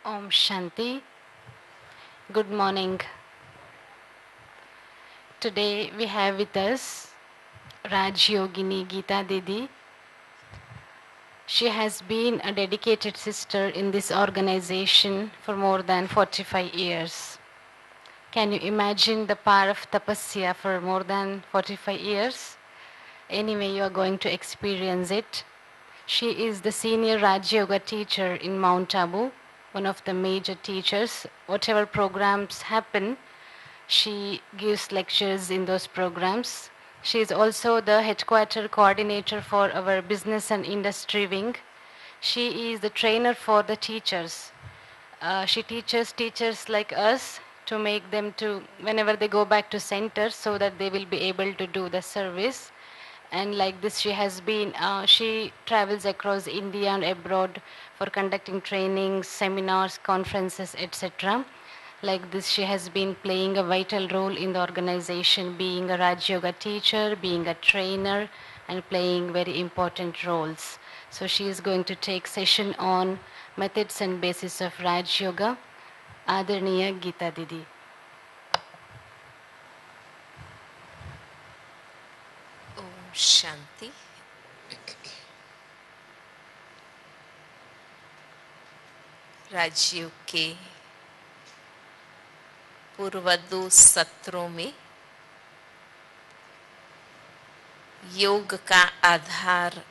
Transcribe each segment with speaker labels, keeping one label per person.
Speaker 1: Om Shanti. Good morning. Today we have with us Raj Yogini Geeta Didi. She has been a dedicated sister in this organization for more than 45 years. Can you imagine the power of tapasya for more than 45 years? Anyway, you are going to experience it. She is the senior Raj Yoga teacher in Mount Abu, one of the major teachers. Whatever programs happen, she gives lectures in those programs. She is also the headquarter coordinator for our business and industry wing. She is the trainer for the teachers. She teaches teachers like us to make them to, whenever they go back to center, so that they will be able to do the service. And like this, she travels across India and abroad for conducting trainings, seminars, conferences, etc. Like this, she has been playing a vital role in the organization, being a Raj Yoga teacher, being a trainer, and playing very important roles. So she is going to take session on methods and basis of Raj Yoga. Adarniya Geeta Didi.
Speaker 2: Om Shanti. राजयोग के पूर्व 2 सत्रों में योग का आधार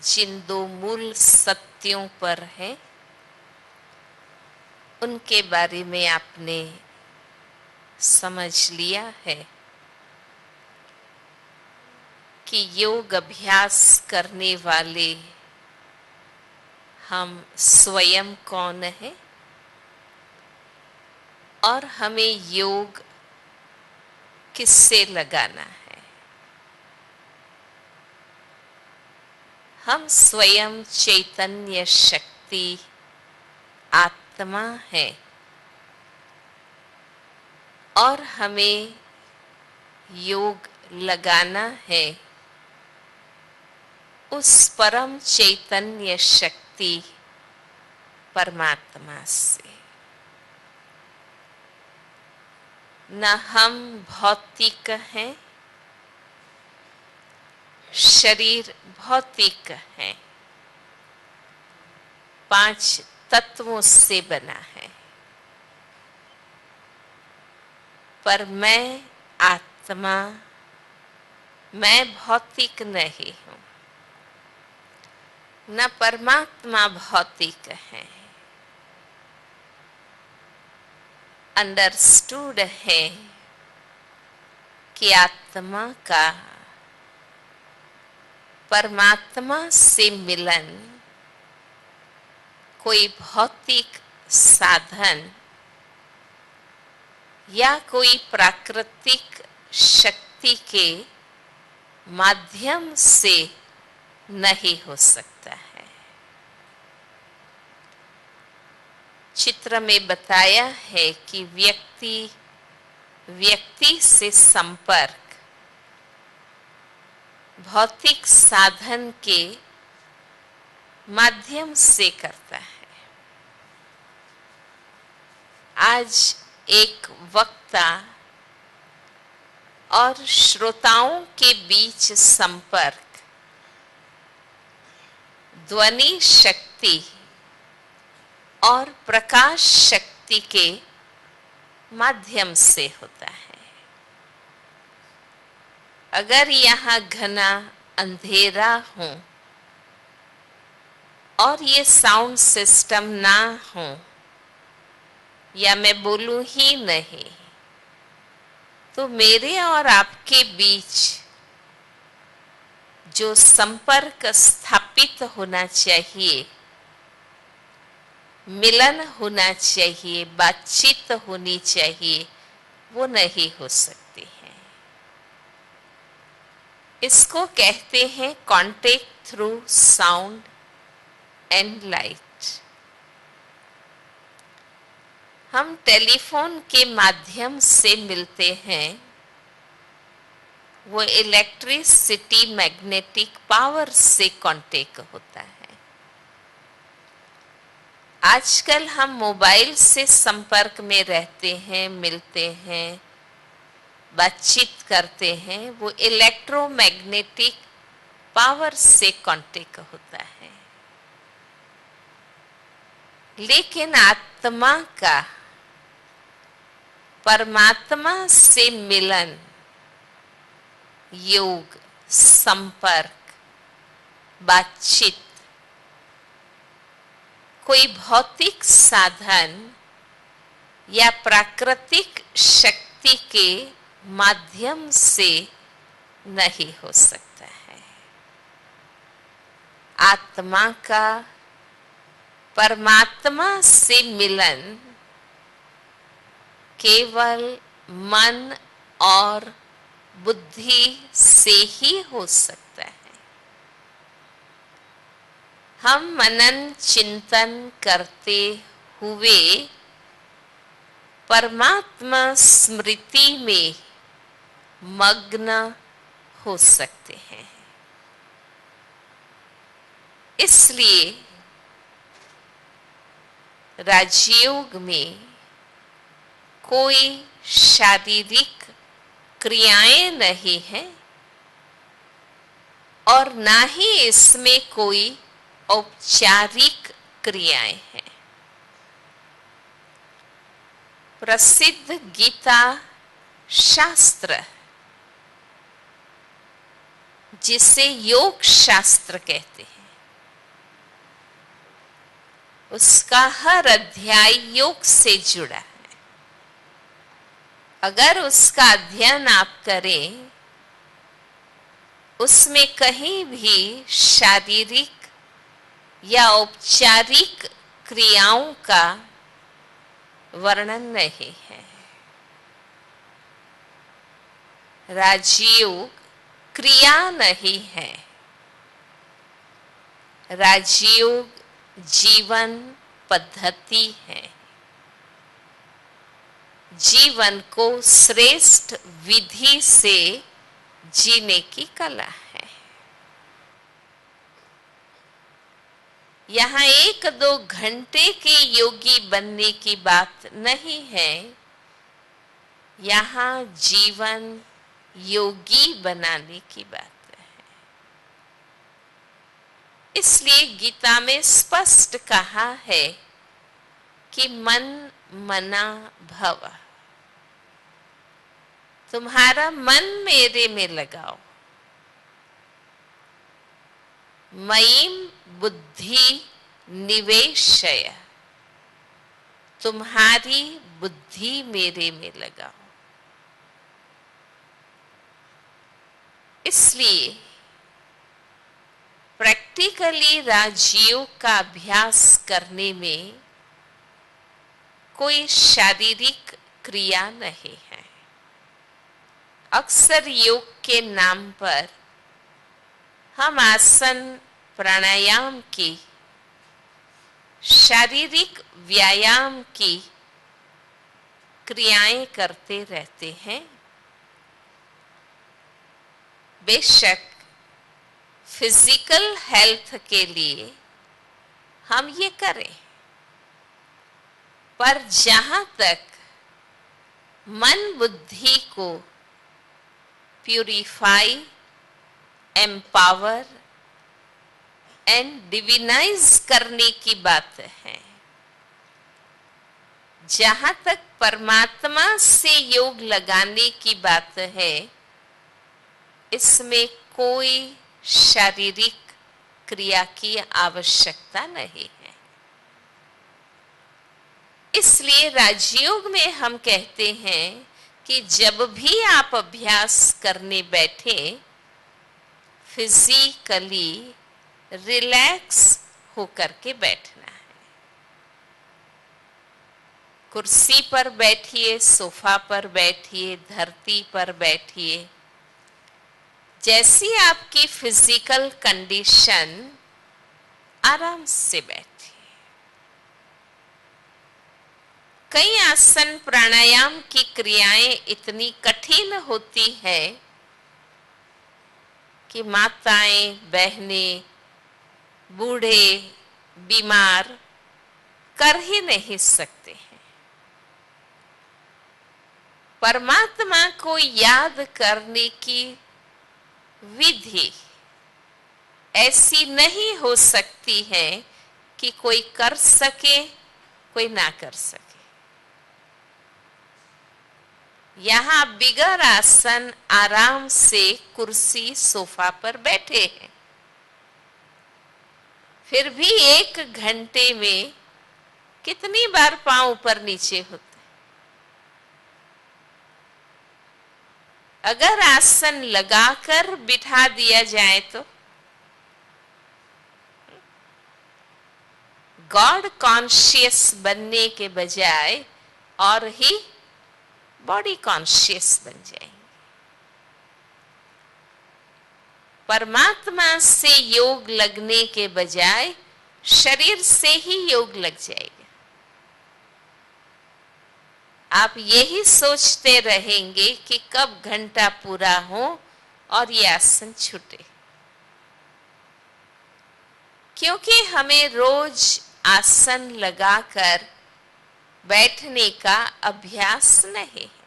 Speaker 2: जिन 2 मूल सत्यों पर है, उनके बारे में आपने समझ लिया है कि योग अभ्यास करने वाले हम स्वयं कौन हैं और हमें योग किससे लगाना है। हम स्वयं चैतन्य शक्ति आत्मा है और हमें योग लगाना है उस परम चैतन्य शक्ति परमात्मा से। न हम भौतिक हैं, शरीर भौतिक है, 5 तत्वों से बना है, पर मैं आत्मा, मैं भौतिक नहीं हूं। न परमात्मा भौतिक है। अंडरस्टूड है कि आत्मा का परमात्मा से मिलन कोई भौतिक साधन या कोई प्राकृतिक शक्ति के माध्यम से नहीं हो सकता है। चित्र में बताया है कि व्यक्ति से संपर्क भौतिक साधन के माध्यम से करता है। आज एक वक्ता और श्रोताओं के बीच संपर्क ध्वनि शक्ति और प्रकाश शक्ति के माध्यम से होता है। अगर यहाँ घना अंधेरा हो और ये साउंड सिस्टम ना हो या मैं बोलूं ही नहीं, तो मेरे और आपके बीच जो संपर्क स्थापित होना चाहिए, मिलन होना चाहिए, बातचीत होनी चाहिए, वो नहीं हो सकती है। इसको कहते हैं contact through sound and light. हम टेलीफोन के माध्यम से मिलते हैं, वो इलेक्ट्रिसिटी मैग्नेटिक पावर से कांटेक्ट होता है। आजकल हम मोबाइल से संपर्क में रहते हैं, मिलते हैं, बातचीत करते हैं, वो इलेक्ट्रोमैग्नेटिक पावर से कांटेक्ट होता है। लेकिन आत्मा का परमात्मा से मिलन, योग, संपर्क, बातचीत कोई भौतिक साधन या प्राकृतिक शक्ति के माध्यम से नहीं हो सकता है। आत्मा का परमात्मा से मिलन केवल मन और बुद्धि से ही हो सकता है। हम मनन चिंतन करते हुए परमात्मा स्मृति में मग्न हो सकते हैं। इसलिए राजयोग में कोई शारीरिक क्रियाएं नहीं है और ना ही इसमें कोई औपचारिक क्रियाएं हैं। प्रसिद्ध गीता शास्त्र, जिसे योग शास्त्र कहते हैं, उसका हर अध्याय योग से जुड़ा है। अगर उसका अध्ययन आप करें, उसमें कहीं भी शारीरिक या औपचारिक क्रियाओं का वर्णन नहीं है। राजयोग क्रिया नहीं है। राजयोग जीवन पद्धति है। जीवन को श्रेष्ठ विधि से जीने की कला है। यहाँ 1-2 घंटे के योगी बनने की बात नहीं है। यहाँ जीवन योगी बनाने की बात है। इसलिए गीता में स्पष्ट कहा है कि मन मना भव, तुम्हारा मन मेरे में लगाओ। मयिम बुद्धि निवेशय, तुम्हारी बुद्धि मेरे में लगाओ। इसलिए प्रैक्टिकली राजयोग का अभ्यास करने में कोई शारीरिक क्रिया नहीं है। अक्सर योग के नाम पर हम आसन प्राणायाम की, शारीरिक व्यायाम की क्रियाएं करते रहते हैं। बेशक फिजिकल हेल्थ के लिए हम ये करें, पर जहां तक मन बुद्धि को प्यूरिफाई, एम्पावर एंड डिविनाइज करने की बात है, जहां तक परमात्मा से योग लगाने की बात है, इसमें कोई शारीरिक क्रिया की आवश्यकता नहीं है। इसलिए राजयोग में हम कहते हैं कि जब भी आप अभ्यास करने बैठे, फिजिकली रिलैक्स होकर के बैठना है। कुर्सी पर बैठिए, सोफा पर बैठिए, धरती पर बैठिए, जैसी आपकी फिजिकल कंडीशन, आराम से बैठिए। कई आसन प्राणायाम की क्रियाएं इतनी कठिन होती है कि माताएं, बहनें, बूढ़े, बीमार कर ही नहीं सकते हैं। परमात्मा को याद करने की विधि ऐसी नहीं हो सकती है कि कोई कर सके कोई ना कर सके। यहां बिगर आसन आराम से कुर्सी सोफा पर बैठे हैं, फिर भी 1 घंटे में कितनी बार पांव ऊपर नीचे होते। अगर आसन लगाकर बिठा दिया जाए तो गॉड कॉन्शियस बनने के बजाय और ही बॉडी कॉन्शियस बन जाएंगे। परमात्मा से योग लगने के बजाय शरीर से ही योग लग जाएगा। आप यही सोचते रहेंगे कि कब घंटा पूरा हो और ये आसन छूटे, क्योंकि हमें रोज आसन लगाकर बैठने का अभ्यास नहीं है।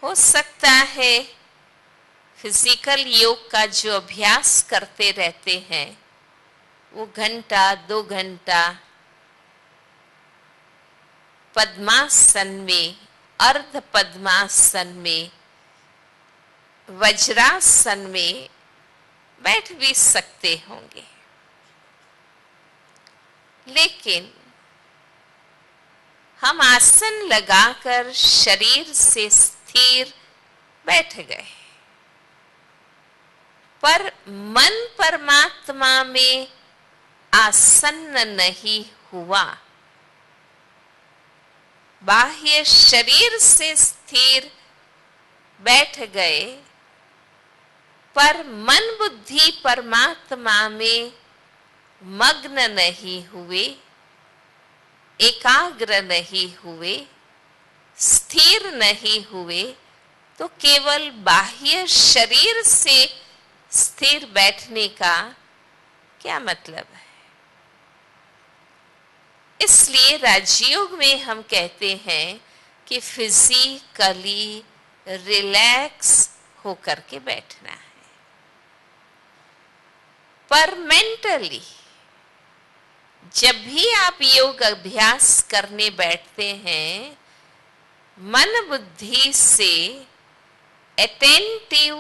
Speaker 2: हो सकता है फिजिकल योग का जो अभ्यास करते रहते हैं वो घंटा 2 घंटा पद्मासन में, अर्ध पद्मासन में, वज्रासन में बैठ भी सकते होंगे, लेकिन हम आसन लगाकर शरीर से स्थिर बैठ गए, पर मन परमात्मा में आसन्न नहीं हुआ। बाह्य शरीर से स्थिर बैठ गए, पर मन बुद्धि परमात्मा में मग्न नहीं हुए, एकाग्र नहीं हुए, स्थिर नहीं हुए, तो केवल बाह्य शरीर से स्थिर बैठने का क्या मतलब है? इसलिए राजयोग में हम कहते हैं कि फिजिकली रिलैक्स होकर के बैठना है, पर मेंटली जब भी आप योग अभ्यास करने बैठते हैं, मन बुद्धि से अटेंटिव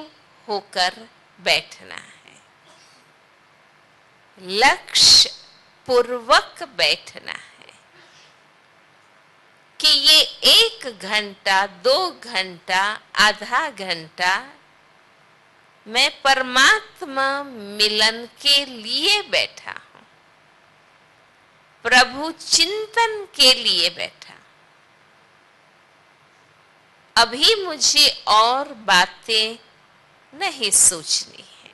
Speaker 2: होकर बैठना है, लक्ष्य पूर्वक बैठना है कि ये 1 घंटा 2 घंटा आधा घंटा मैं परमात्मा मिलन के लिए बैठा हूं, प्रभु चिंतन के लिए बैठा। अभी मुझे और बातें नहीं सोचनी है।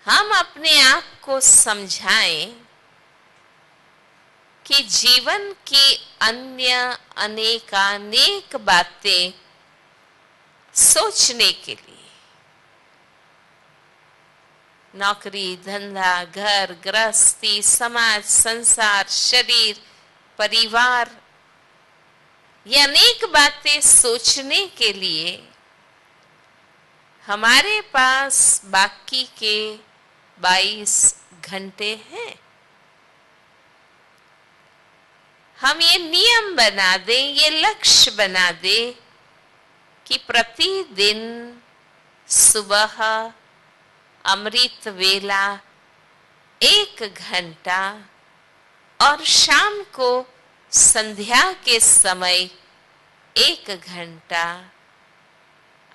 Speaker 2: हम अपने आप को समझाएं कि जीवन की अन्य अनेकानेक बातें सोचने के लिए, नौकरी, धंधा, घर, गृहस्थी, समाज, संसार, शरीर, परिवार, ये अनेक बातें सोचने के लिए हमारे पास बाकी के 22 घंटे हैं। हम ये नियम बना दें, ये लक्ष्य बना दें कि प्रतिदिन सुबह अमृत वेला 1 घंटा और शाम को संध्या के समय 1 घंटा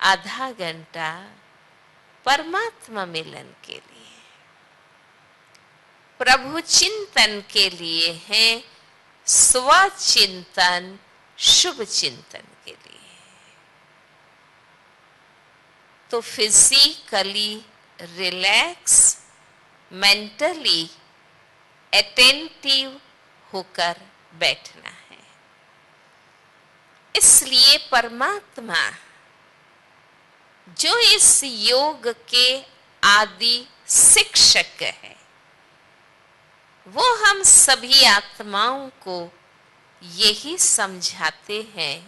Speaker 2: आधा घंटा परमात्मा मिलन के लिए, प्रभु चिंतन के लिए है, स्वचिंतन शुभ चिंतन के लिए। तो फिजिकली रिलैक्स, मेंटली अटेंटिव होकर बैठना है। इसलिए परमात्मा जो इस योग के आदि शिक्षक है। वो हम सभी आत्माओं को यही समझाते हैं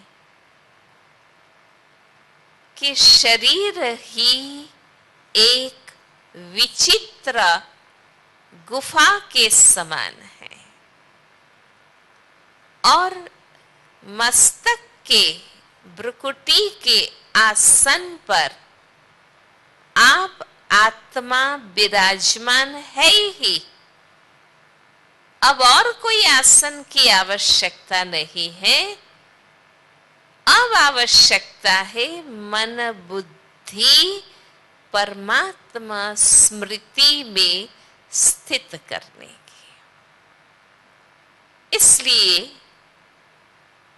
Speaker 2: कि शरीर ही एक विचित्र गुफा के समान है और मस्तक के भ्रुकुटी के आसन पर आप आत्मा विराजमान है ही। अब और कोई आसन की आवश्यकता नहीं है। अब आवश्यकता है मन बुद्धि परमात्मा स्मृति में स्थित करने की। इसलिए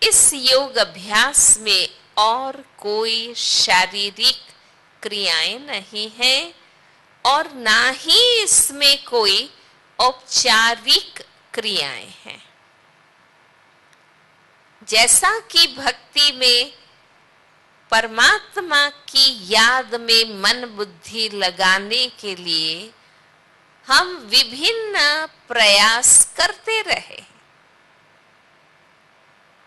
Speaker 2: इस योग अभ्यास में और कोई शारीरिक क्रियाएं नहीं है और ना ही इसमें कोई औपचारिक क्रियाएं हैं। जैसा कि भक्ति में परमात्मा की याद में मन बुद्धि लगाने के लिए हम विभिन्न प्रयास करते रहे,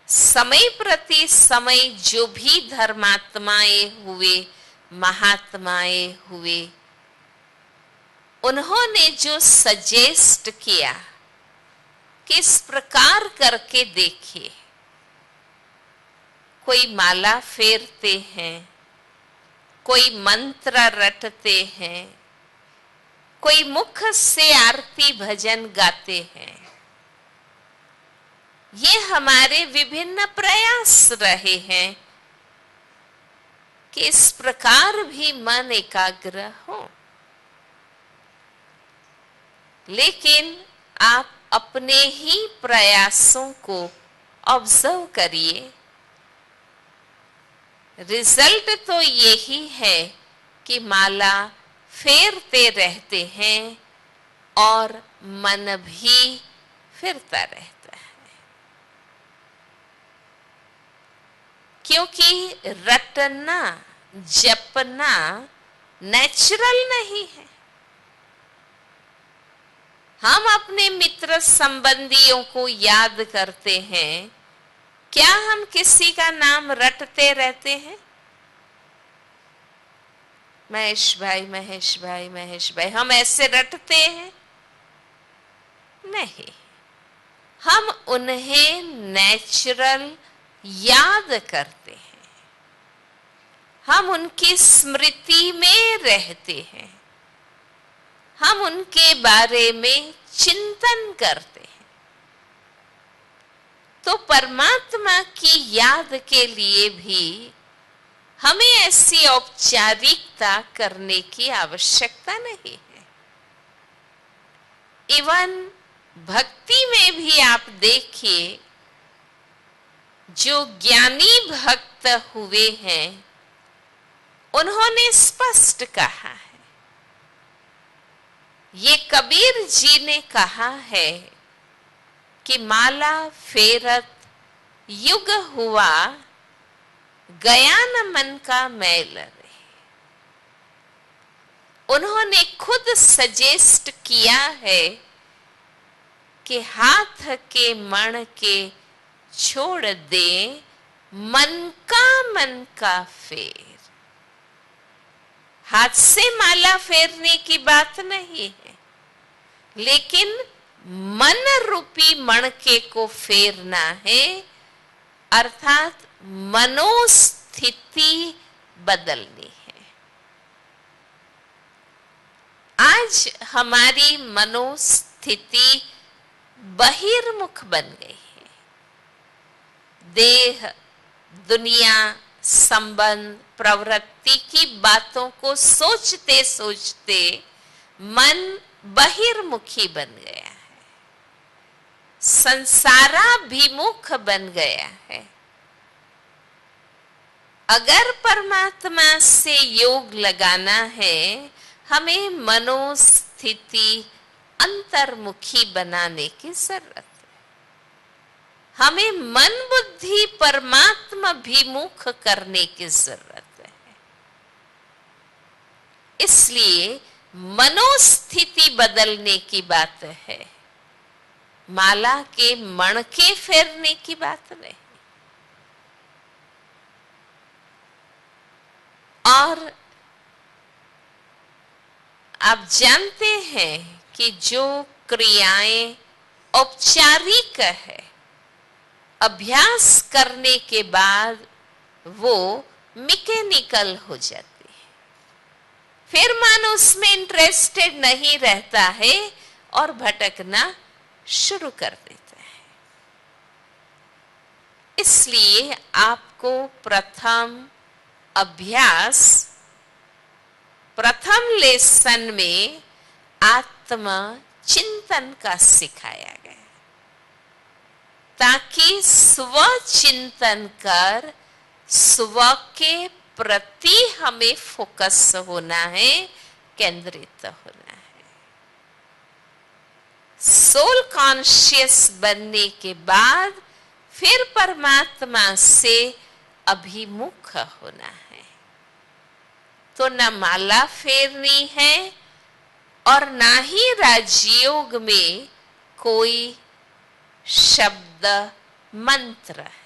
Speaker 2: समय प्रति समय जो भी धर्मात्माएं हुए, महात्माएं हुए, उन्होंने जो सजेस्ट किया कि इस प्रकार करके देखिए, कोई माला फेरते हैं, कोई मंत्र रटते हैं, कोई मुख से आरती भजन गाते हैं। ये हमारे विभिन्न प्रयास रहे हैं कि इस प्रकार भी मन एकाग्र हो। लेकिन आप अपने ही प्रयासों को ऑब्जर्व करिए। रिजल्ट तो यही है कि माला फेरते रहते हैं और मन भी फिरता रहता है, क्योंकि रटना जपना नेचुरल नहीं है। हम अपने मित्र संबंधियों को याद करते हैं, क्या हम किसी का नाम रटते रहते हैं? महेश भाई, महेश भाई, महेश भाई, हम ऐसे रटते हैं? नहीं, हम उन्हें नेचुरल याद करते हैं, हम उनकी स्मृति में रहते हैं, हम उनके बारे में चिंतन करते हैं। तो परमात्मा की याद के लिए भी हमें ऐसी औपचारिकता करने की आवश्यकता नहीं है। इवन भक्ति में भी आप देखिए, जो ज्ञानी भक्त हुए हैं उन्होंने स्पष्ट कहा है, ये कबीर जी ने कहा है कि माला फेरत युग हुआ, गया न मन का मैल रे। उन्होंने खुद सजेस्ट किया है कि हाथ के मण के छोड़ दे, मन का फेर। हाथ से माला फेरने की बात नहीं है, लेकिन मन रूपी मणके को फेरना है, अर्थात मनोस्थिति बदलनी है। आज हमारी मनोस्थिति बहिर्मुख बन गई है। देह, दुनिया, संबंध, प्रवृत्ति की बातों को सोचते सोचते मन बहिर्मुखी बन गया है, संसाराभिमुख बन गया है। अगर परमात्मा से योग लगाना है, हमें मनोस्थिति अंतर्मुखी बनाने की जरूरत है। हमें मन बुद्धि परमात्मा विमुख करने की जरूरत है। इसलिए मनोस्थिति बदलने की बात है, माला के मणके फेरने की बात नहीं। और आप जानते हैं कि जो क्रियाएं औपचारिक है, अभ्यास करने के बाद वो मैकेनिकल हो जाती है, फिर मानो उसमें इंटरेस्टेड नहीं रहता है और भटकना शुरू कर देता है। इसलिए आपको प्रथम अभ्यास, प्रथम लेसन में आत्म चिंतन का सिखाया गया, ताकि स्व चिंतन कर स्व के प्रति हमें फोकस होना है, केंद्रित होना है। सोल कॉन्शियस बनने के बाद फिर परमात्मा से अभिमुख होना है। तो न माला फेरनी है और ना ही राजयोग में कोई शब्द मंत्र है।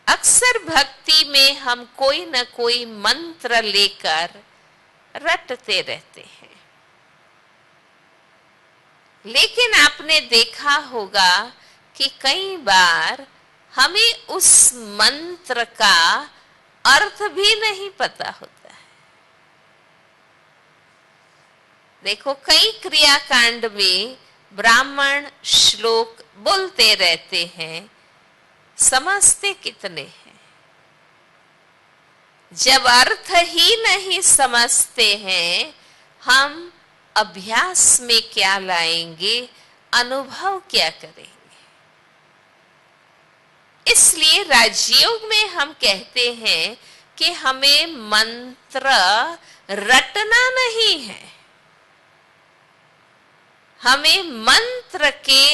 Speaker 2: अक्सर भक्ति में हम कोई न कोई मंत्र लेकर रटते रहते हैं, लेकिन आपने देखा होगा कि कई बार हमें उस मंत्र का अर्थ भी नहीं पता होता है। देखो, कई क्रियाकांड में ब्राह्मण श्लोक बोलते रहते हैं, समझते कितने हैं? जब अर्थ ही नहीं समझते हैं, हम अभ्यास में क्या लाएंगे, अनुभव क्या करेंगे? इसलिए राजयोग में हम कहते हैं कि हमें मंत्र रटना नहीं है, हमें मंत्र के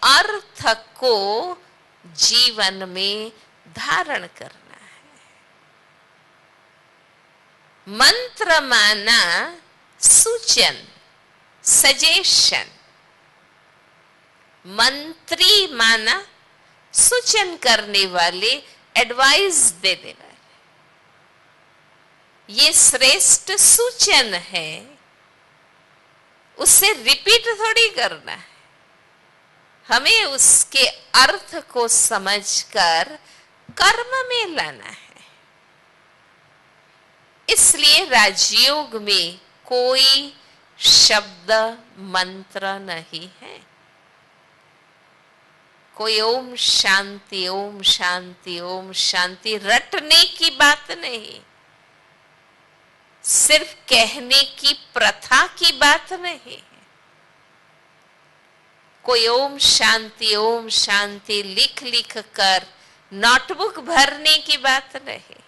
Speaker 2: अर्थ को जीवन में धारण करना है। मंत्र माना सूचन, सजेशन, मंत्री माना सूचन करने वाले, एडवाइस देने वाले। ये श्रेष्ठ सूचन है, उससे रिपीट थोड़ी करना है, हमें उसके अर्थ को समझकर कर्म में लाना है। इसलिए राजयोग में कोई शब्द मंत्र नहीं है, कोई ओम शांति ओम शांति ओम शांति रटने की बात नहीं, सिर्फ कहने की प्रथा की बात नहीं, कोई ओम शांति लिख लिख कर नोटबुक भरने की बात नहीं।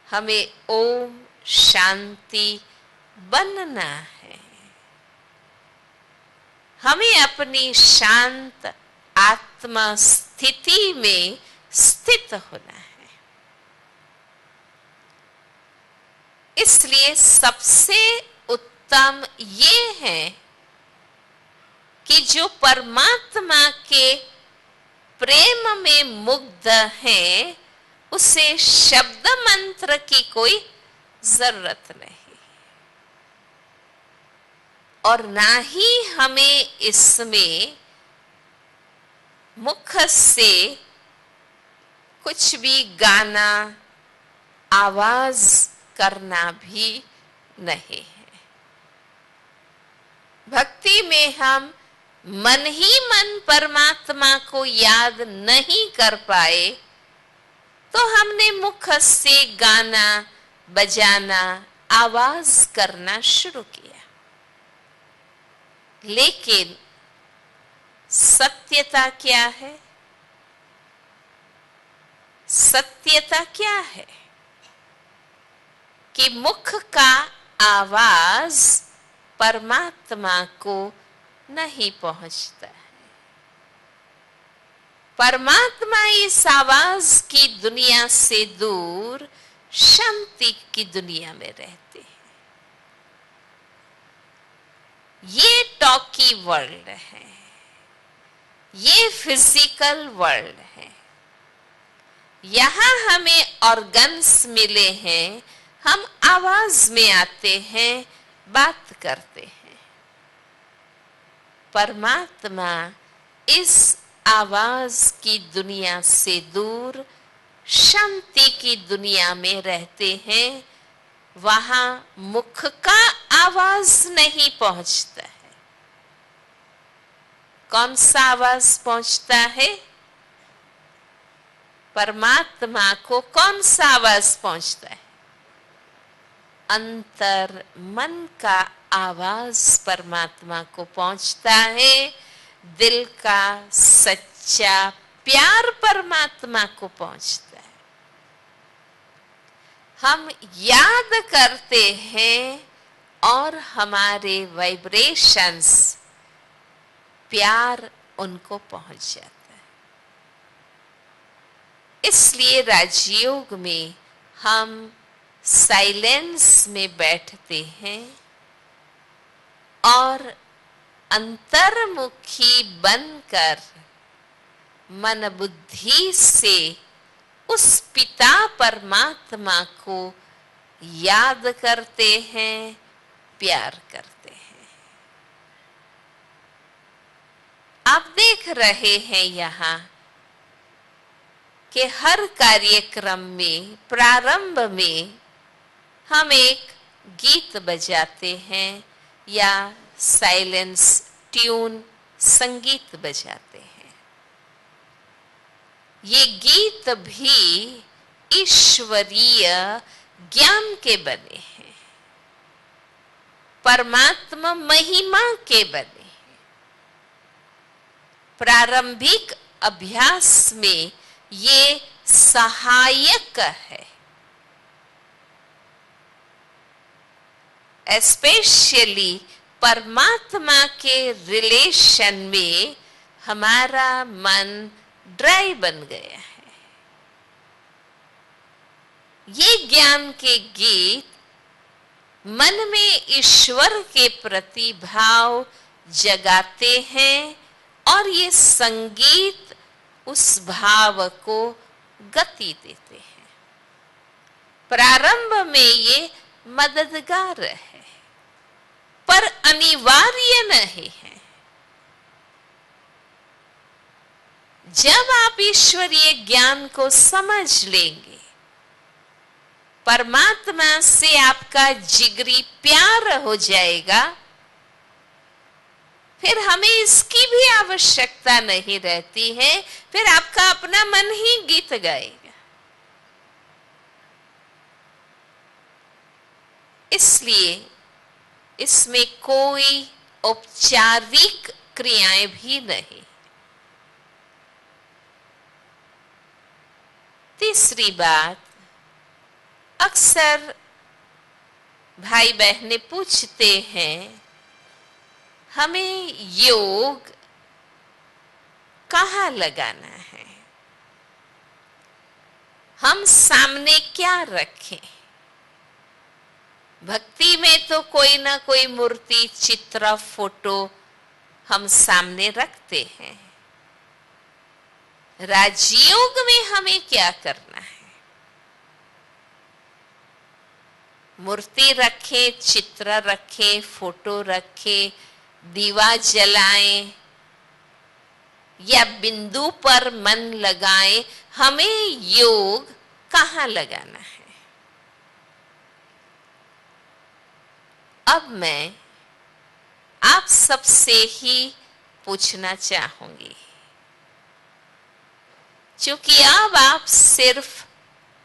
Speaker 2: हमें ओम शांति बनना है, हमें अपनी शांत आत्मा स्थिति में स्थित होना है। इसलिए सबसे उत्तम ये है कि जो परमात्मा के प्रेम में मुग्ध है, उसे शब्द मंत्र की कोई जरूरत नहीं, और ना ही हमें इसमें मुख से कुछ भी गाना, आवाज करना भी नहीं है। भक्ति में हम मन ही मन परमात्मा को याद नहीं कर पाए, तो हमने मुख से गाना बजाना, आवाज करना शुरू किया। लेकिन सत्यता क्या है? सत्यता क्या है कि मुख का आवाज परमात्मा को नहीं पहुंचता है। परमात्मा इस आवाज की दुनिया से दूर शांति की दुनिया में रहते हैं। ये टॉकी वर्ल्ड है, ये फिजिकल वर्ल्ड है। यहां हमें ऑर्गन्स मिले हैं, हम आवाज में आते हैं, बात करते हैं। परमात्मा इस आवाज की दुनिया से दूर शांति की दुनिया में रहते हैं। वहां मुख का आवाज नहीं पहुंचता है। कौन सा आवाज पहुंचता है? परमात्मा को कौन सा आवाज पहुंचता है? अंतर मन का आवाज परमात्मा को पहुंचता है। दिल का सच्चा प्यार परमात्मा को पहुंचता है। हम याद करते हैं और हमारे वाइब्रेशंस, प्यार उनको पहुंच जाता है। इसलिए राजयोग में हम साइलेंस में बैठते हैं और अंतर्मुखी बनकर मन बुद्धि से उस पिता परमात्मा को याद करते हैं, प्यार करते हैं। आप देख रहे हैं यहाँ कि हर कार्यक्रम में प्रारंभ में हम एक गीत बजाते हैं या साइलेंस ट्यून संगीत बजाते हैं। ये गीत भी ईश्वरीय ज्ञान के बने हैं, परमात्मा महिमा के बने हैं। प्रारंभिक अभ्यास में ये सहायक है। एस्पेशली परमात्मा के रिलेशन में हमारा मन ड्राई बन गया है। ये ज्ञान के गीत मन में ईश्वर के प्रति भाव जगाते हैं और ये संगीत उस भाव को गति देते हैं। प्रारंभ में ये मददगार है पर अनिवार्य नहीं है। जब आप ईश्वरीय ज्ञान को समझ लेंगे, परमात्मा से आपका जिगरी प्यार हो जाएगा, फिर हमें इसकी भी आवश्यकता नहीं रहती है। फिर आपका अपना मन ही गीत गाएगा। इसलिए इसमें कोई औपचारिक क्रियाएं भी नहीं। तीसरी बात, अक्सर भाई बहनें पूछते हैं हमें योग कहाँ लगाना है, हम सामने क्या रखें। भक्ति में तो कोई ना कोई मूर्ति, चित्र, फोटो हम सामने रखते हैं। राजयोग में हमें क्या करना है? मूर्ति रखें, चित्र रखें, फोटो रखें, दीवा जलाएं या बिंदु पर मन लगाएं, हमें योग कहाँ लगाना है? अब मैं आप सबसे ही पूछना चाहूंगी, क्योंकि अब आप सिर्फ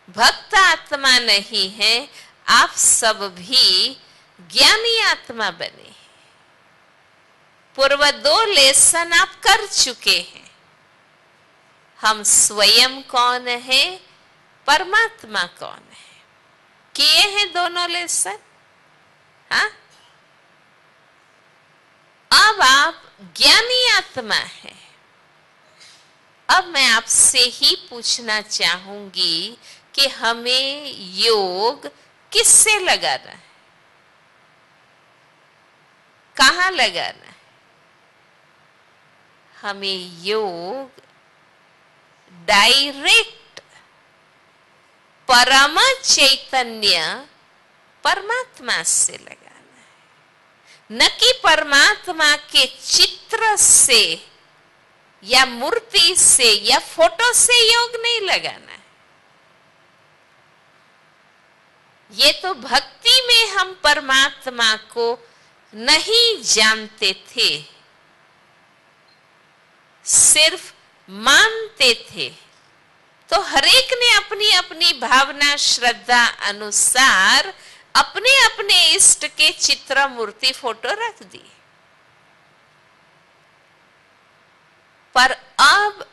Speaker 2: भक्त आत्मा नहीं हैं, आप सब भी ज्ञानी आत्मा बने। पूर्व 2 लेसन आप कर चुके हैं। हम स्वयं कौन है, परमात्मा कौन है, किए हैं दोनों लेसन। हाँ, अब आप ज्ञानी आत्मा हैं। अब मैं आपसे ही पूछना चाहूंगी कि हमें योग किससे लगाना है, कहाँ लगाना है। हमें योग डायरेक्ट परम चैतन्य परमात्मा से लगाना है, न कि परमात्मा के चित्र से या मूर्ति से या फोटो से योग नहीं लगाना है। ये तो भक्ति में हम परमात्मा को नहीं जानते थे, सिर्फ मानते थे। तो हर एक ने अपनी अपनी भावना श्रद्धा अनुसार अपने अपने इष्ट के चित्र मूर्ति फोटो रख दी। पर अब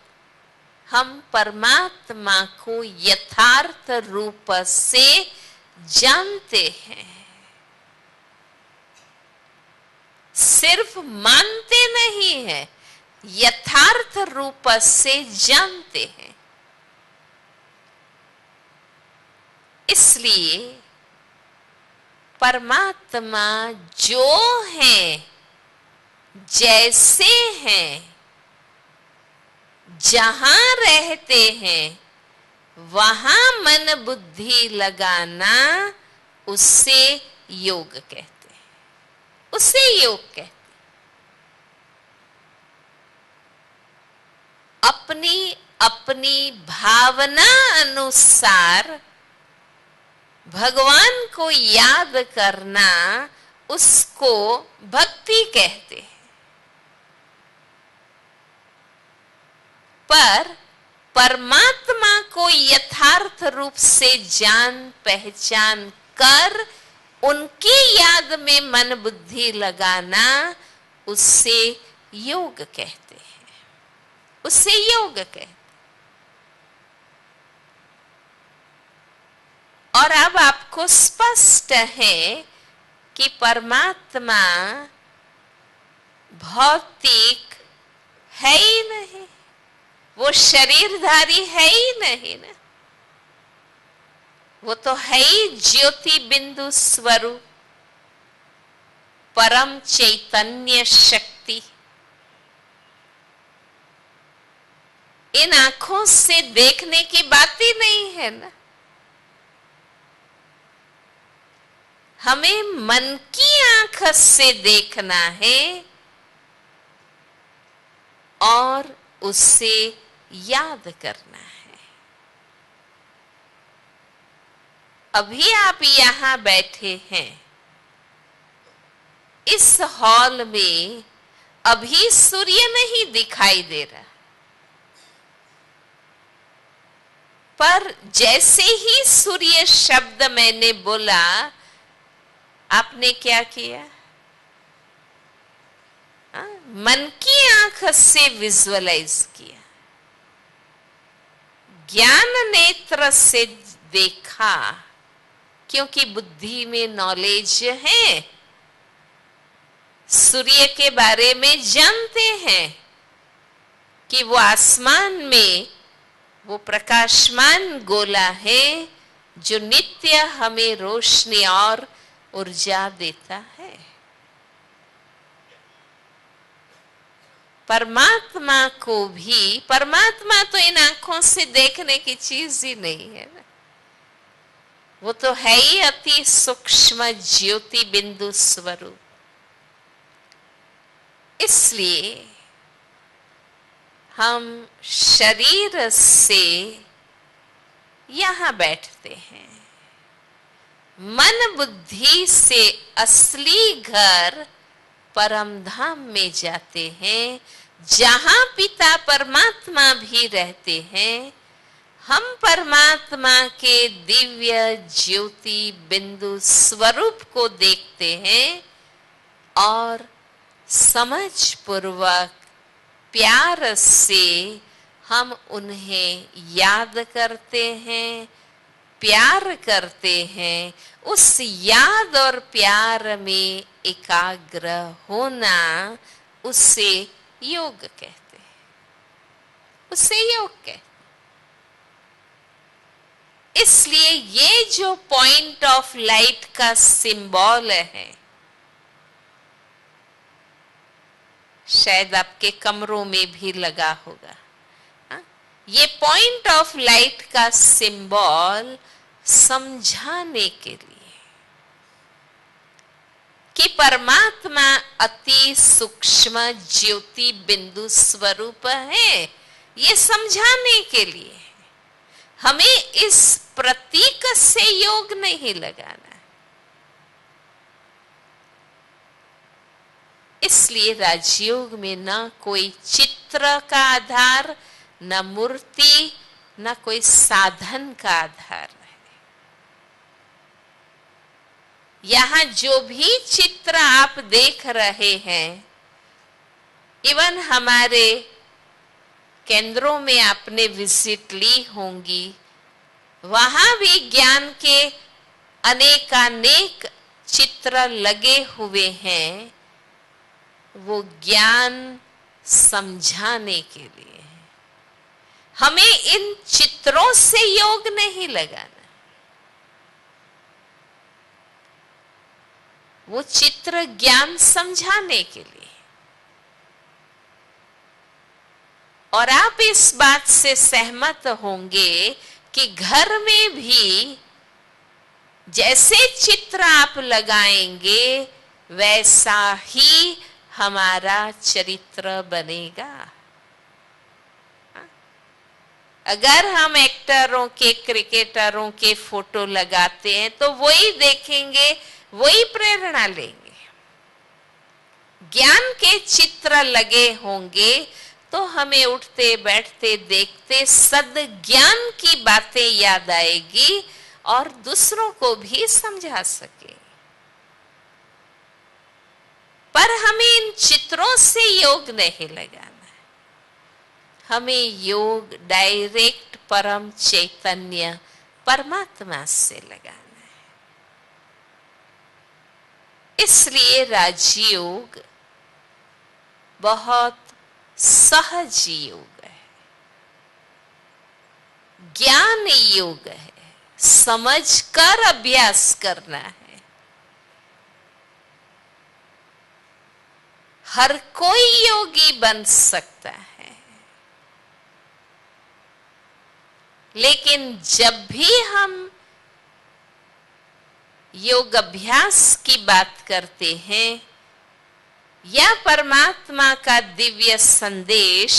Speaker 2: हम परमात्मा को यथार्थ रूप से जानते हैं, सिर्फ मानते नहीं है, यथार्थ रूप से जानते हैं। इसलिए परमात्मा जो है, जैसे हैं, जहां रहते हैं, वहां मन बुद्धि लगाना उससे योग कहते हैं, उससे योग कहते हैं। अपनी अपनी भावना अनुसार भगवान को याद करना, उसको भक्ति कहते हैं। पर परमात्मा को यथार्थ रूप से जान पहचान कर उनकी याद में मन बुद्धि लगाना, उससे योग कहते हैं, उससे योग कहते हैं। और अब आपको स्पष्ट है कि परमात्मा भौतिक है ही नहीं, वो शरीरधारी है ही नहीं ना, वो तो है ही ज्योति बिंदु स्वरूप, परम चैतन्य शक्ति। इन आंखों से देखने की बात ही नहीं है ना, हमें मन की आंख से देखना है और उससे याद करना है। अभी आप यहां बैठे हैं इस हॉल में, अभी सूर्य नहीं दिखाई दे रहा, पर जैसे ही सूर्य शब्द मैंने बोला, आपने क्या किया? मन की आंख से विजुअलाइज किया, ज्ञान नेत्र से देखा, क्योंकि बुद्धि में नॉलेज है, सूर्य के बारे में जानते हैं कि वो आसमान में वो प्रकाशमान गोला है जो नित्य हमें रोशनी और ऊर्जा देता है। परमात्मा को भी, परमात्मा तो इन आंखों से देखने की चीज ही नहीं है ना, वो तो है ही अति सूक्ष्म ज्योति बिंदु स्वरूप। इसलिए हम शरीर से यहां बैठते हैं, मन बुद्धि से असली घर परम धाम में जाते हैं, जहां पिता परमात्मा भी रहते हैं। हम परमात्मा के दिव्य ज्योति बिंदु स्वरूप को देखते हैं और समझ पूर्वक प्यार से हम उन्हें याद करते हैं, प्यार करते हैं। उस याद और प्यार में एकाग्र होना, उससे योग कहते हैं, उससे योग कहते हैं। इसलिए ये जो पॉइंट ऑफ लाइट का सिंबल है, शायद आपके कमरों में भी लगा होगा। ये पॉइंट ऑफ लाइट का सिंबल समझाने के लिए कि परमात्मा अति सूक्ष्म ज्योति बिंदु स्वरूप है, ये समझाने के लिए हमें इस प्रतीक से योग नहीं लगाना। इसलिए राजयोग में ना कोई चित्र का आधार, न मूर्ति, न कोई साधन का आधार है। यहां जो भी चित्र आप देख रहे हैं, इवन हमारे केंद्रों में आपने विजिट ली होंगी, वहां भी ज्ञान के अनेकानेक चित्र लगे हुए हैं। वो ज्ञान समझाने के लिए है। हमें इन चित्रों से योग नहीं लगाना। वो चित्र ज्ञान समझाने के लिए। और आप इस बात से सहमत होंगे कि घर में भी जैसे चित्र आप लगाएंगे वैसा ही हमारा चरित्र बनेगा। अगर हम एक्टरों के, क्रिकेटरों के फोटो लगाते हैं तो वही देखेंगे, वही प्रेरणा लेंगे। ज्ञान के चित्र लगे होंगे तो हमें उठते बैठते देखते सद ज्ञान की बातें याद आएगी और दूसरों को भी समझा सके। पर हमें इन चित्रों से योग नहीं लगाना है। हमें योग डायरेक्ट परम चैतन्य परमात्मा से लगाना है। इसलिए राजयोग बहुत सहज योग है, ज्ञान योग है, समझ कर अभ्यास करना है। हर कोई योगी बन सकता है, लेकिन जब भी हम योग अभ्यास की बात करते हैं या परमात्मा का दिव्य संदेश,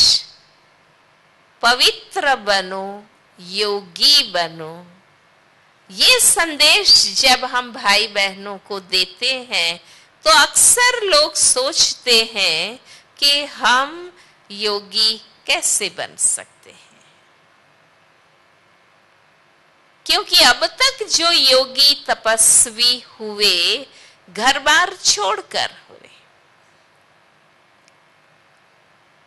Speaker 2: पवित्र बनो, योगी बनो, ये संदेश जब हम भाई बहनों को देते हैं तो अक्सर लोग सोचते हैं कि हम योगी कैसे बन सकते हैं, क्योंकि अब तक जो योगी तपस्वी हुए घर बार छोड़कर हुए।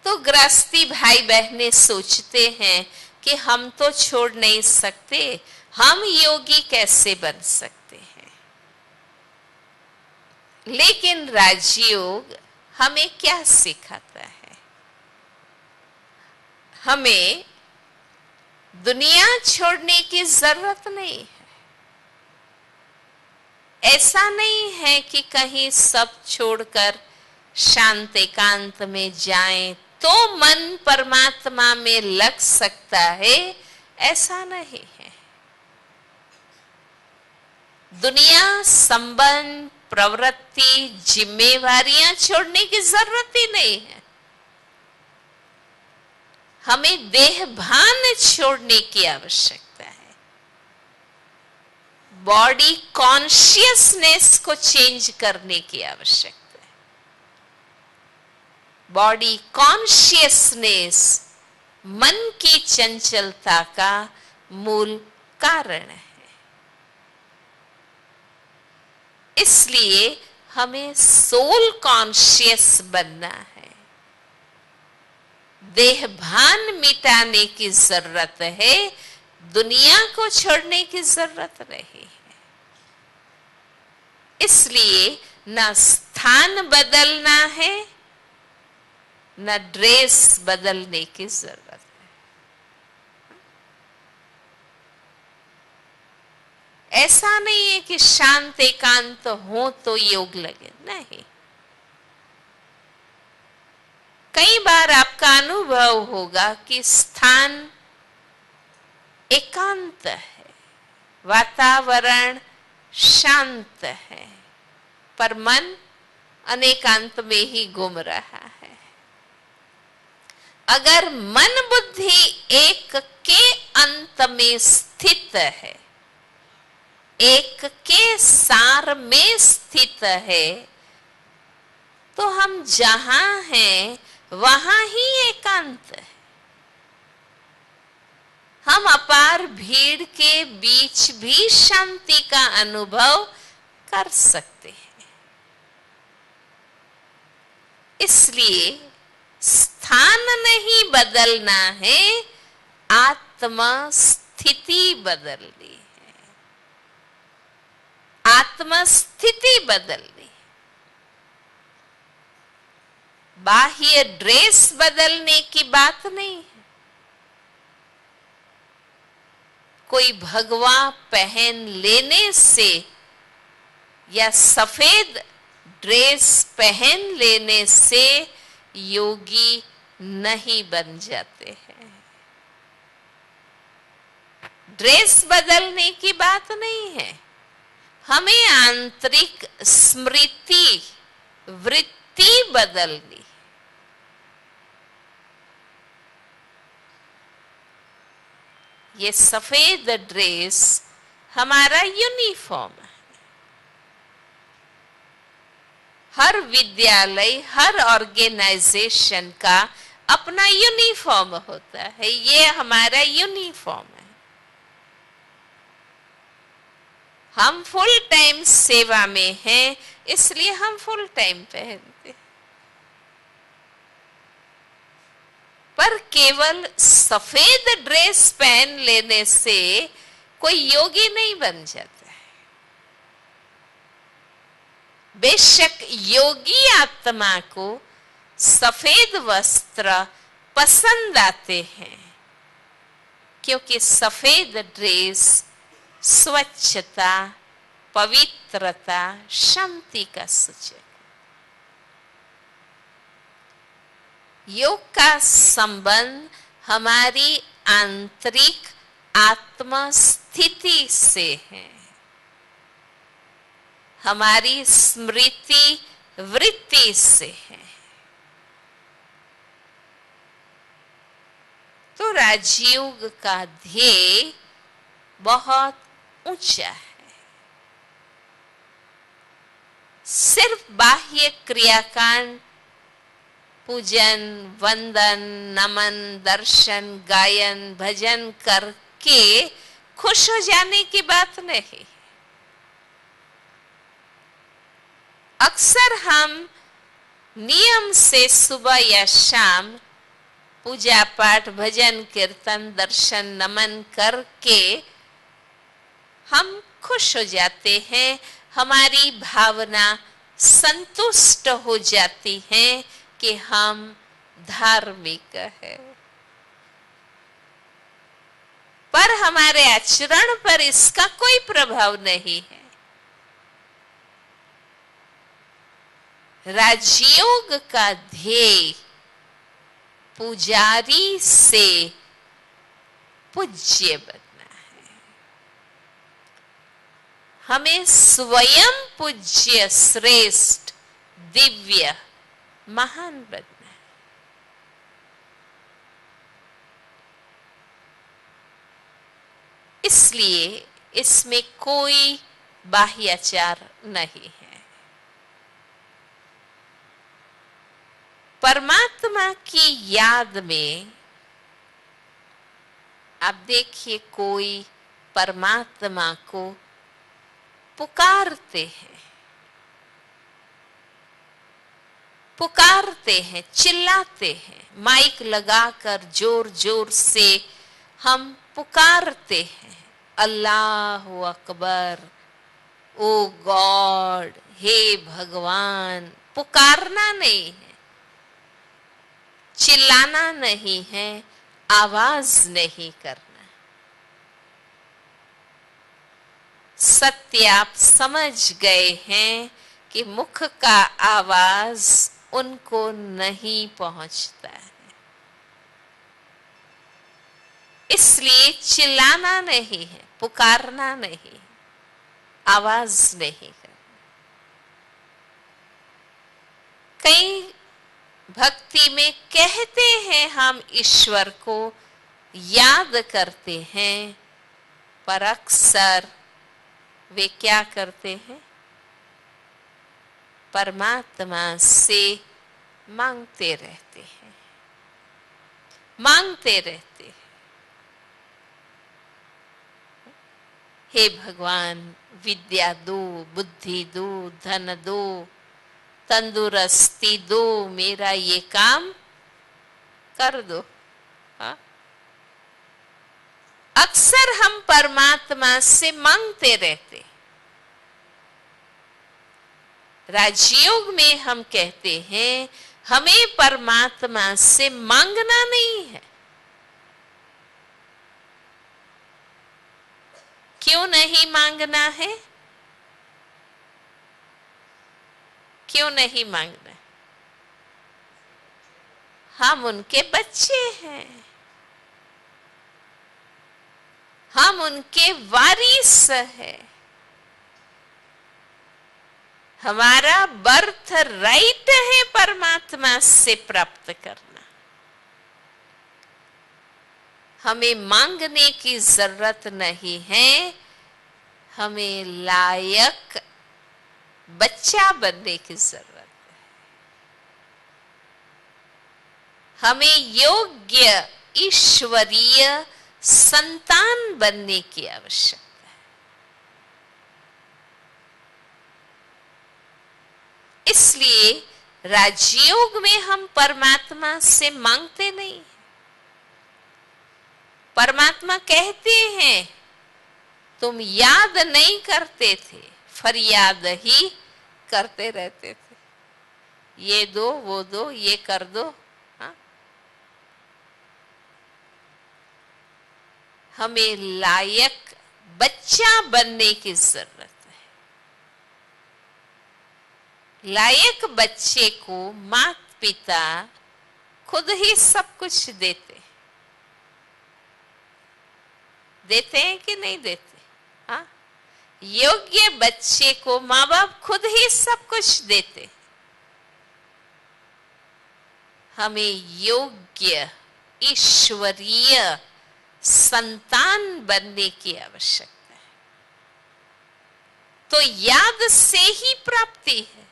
Speaker 2: तो गृहस्थी भाई बहनें सोचते हैं कि हम तो छोड़ नहीं सकते, हम योगी कैसे बन सकते हैं। लेकिन राजयोग हमें क्या सिखाता है? हमें दुनिया छोड़ने की जरूरत नहीं है। ऐसा नहीं है कि कहीं सब छोड़कर शांत एकांत में जाएं तो मन परमात्मा में लग सकता है, ऐसा नहीं है। दुनिया, संबंध, प्रवृत्ति, जिम्मेवारियां छोड़ने की जरूरत ही नहीं है। हमें देह भान छोड़ने की आवश्यकता है। बॉडी कॉन्शियसनेस को चेंज करने की आवश्यकता है। बॉडी कॉन्शियसनेस मन की चंचलता का मूल कारण है। इसलिए हमें सोल कॉन्शियस बनना है। देह भान मिटाने की जरूरत है, दुनिया को छोड़ने की जरूरत नहीं है। इसलिए न स्थान बदलना है, न ड्रेस बदलने की जरूरत है। ऐसा नहीं है कि शांत एकांत हो तो योग लगे, नहीं। कई बार आपका अनुभव होगा कि स्थान एकांत है, वातावरण शांत है, पर मन अनेकांत में ही घूम रहा है। अगर मन बुद्धि एक के अंत में स्थित है, एक के सार में स्थित है, तो हम जहां हैं वहां ही एकांत है। हम अपार भीड़ के बीच भी शांति का अनुभव कर सकते हैं। इसलिए स्थान नहीं बदलना है, आत्मा स्थिति बदलनी है। आत्मा स्थिति बदलनी, बाह्य ड्रेस बदलने की बात नहीं है। कोई भगवा पहन लेने से या सफेद ड्रेस पहन लेने से योगी नहीं बन जाते हैं। ड्रेस बदलने की बात नहीं है, हमें आंतरिक स्मृति वृत्ति बदलनी। ये सफेद ड्रेस हमारा यूनिफॉर्म है। हर विद्यालय, हर ऑर्गेनाइजेशन का अपना यूनिफॉर्म होता है। ये हमारा यूनिफॉर्म है। हम फुल टाइम सेवा में हैं, इसलिए हम फुल टाइम पहनते हैं। पर केवल सफेद ड्रेस पहन लेने से कोई योगी नहीं बन जाता है। बेशक योगी आत्मा को सफेद वस्त्र पसंद आते हैं, क्योंकि सफेद ड्रेस स्वच्छता, पवित्रता, शांति का सूचक। योग का संबंध हमारी आंतरिक आत्मा स्थिति से है, हमारी स्मृति वृत्ति से है। तो राजयोग का ध्येय बहुत ऊंचा है। सिर्फ बाह्य क्रियाकांड, पूजन, वंदन, नमन, दर्शन, गायन, भजन करके खुश हो जाने की बात नहीं। अक्सर हम नियम से सुबह या शाम पूजा पाठ, भजन, कीर्तन, दर्शन, नमन करके हम खुश हो जाते हैं। हमारी भावना संतुष्ट हो जाती है कि हम धार्मिक हैं। पर हमारे आचरण पर इसका कोई प्रभाव नहीं है। राजयोग का ध्येय पुजारी से पूज्य बनना है। हमें स्वयं पूज्य, श्रेष्ठ, दिव्य, महान बनना है। इसलिए इसमें कोई बाह्याचार नहीं है। परमात्मा की याद में आप देखिए, कोई परमात्मा को पुकारते हैं, चिल्लाते हैं, माइक लगाकर जोर जोर से हम पुकारते हैं, अल्लाह अकबर, ओ गॉड, हे भगवान। पुकारना नहीं है, चिल्लाना नहीं है, आवाज नहीं करना। सत्य आप समझ गए हैं कि मुख का आवाज उनको नहीं पहुंचता है, इसलिए चिल्लाना नहीं है, पुकारना नहीं, आवाज नहीं करना। कई भक्ति में कहते हैं हम ईश्वर को याद करते हैं, पर अक्सर वे क्या करते हैं? परमात्मा से मांगते रहते हैं, मांगते रहते हैं। हे भगवान, विद्या दो, बुद्धि दो, धन दो, तंदुरुस्ती दो, मेरा ये काम कर दो। हाँ? अक्सर हम परमात्मा से मांगते रहते। राजयोग में हम कहते हैं हमें परमात्मा से मांगना नहीं है। क्यों नहीं मांगना है? क्यों नहीं मांगना? हम उनके बच्चे हैं, हम उनके वारिस हैं। हमारा बर्थ राइट है परमात्मा से प्राप्त करना। हमें मांगने की जरूरत नहीं है, हमें लायक बच्चा बनने की जरूरत है। हमें योग्य ईश्वरीय संतान बनने की आवश्यकता है। इसलिए राजयोग में हम परमात्मा से मांगते नहीं। परमात्मा कहते हैं तुम याद नहीं करते थे, फरियाद ही करते रहते थे, ये दो वो दो, ये कर दो। हाँ? हमें लायक बच्चा बनने की जरूरत है। लायक बच्चे को माता पिता खुद ही सब कुछ देते हैं कि नहीं देते? हाँ? योग्य बच्चे को माँ बाप खुद ही सब कुछ देते। हमें योग्य ईश्वरीय संतान बनने की आवश्यकता है। तो याद से ही प्राप्ति है,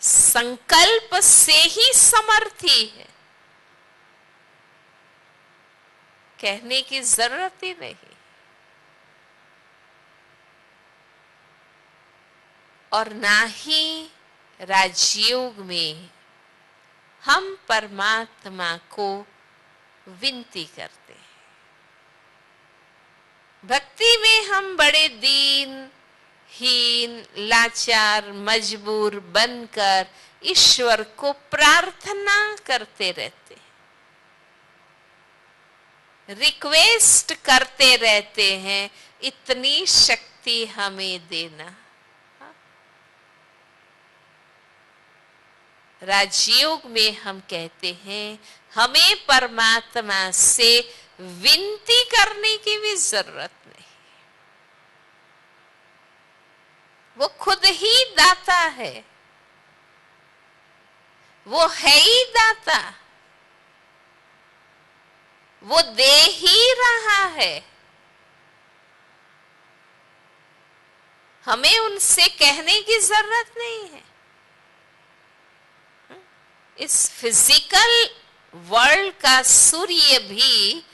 Speaker 2: संकल्प से ही समर्थी है, कहने की जरूरत ही नहीं। और ना ही राजयोग में हम परमात्मा को विनती करते हैं। भक्ति में हम बड़े दीन हीन, लाचार, मजबूर बनकर ईश्वर को प्रार्थना करते रहते हैं, रिक्वेस्ट करते रहते हैं, इतनी शक्ति हमें देना। राजयोग में हम कहते हैं हमें परमात्मा से विनती करने की भी जरूरत नहीं, वो खुद ही दाता है, वो है ही दाता, वो दे ही रहा है। हमें उनसे कहने की जरूरत नहीं है। इस फिजिकल वर्ल्ड का सूर्य भी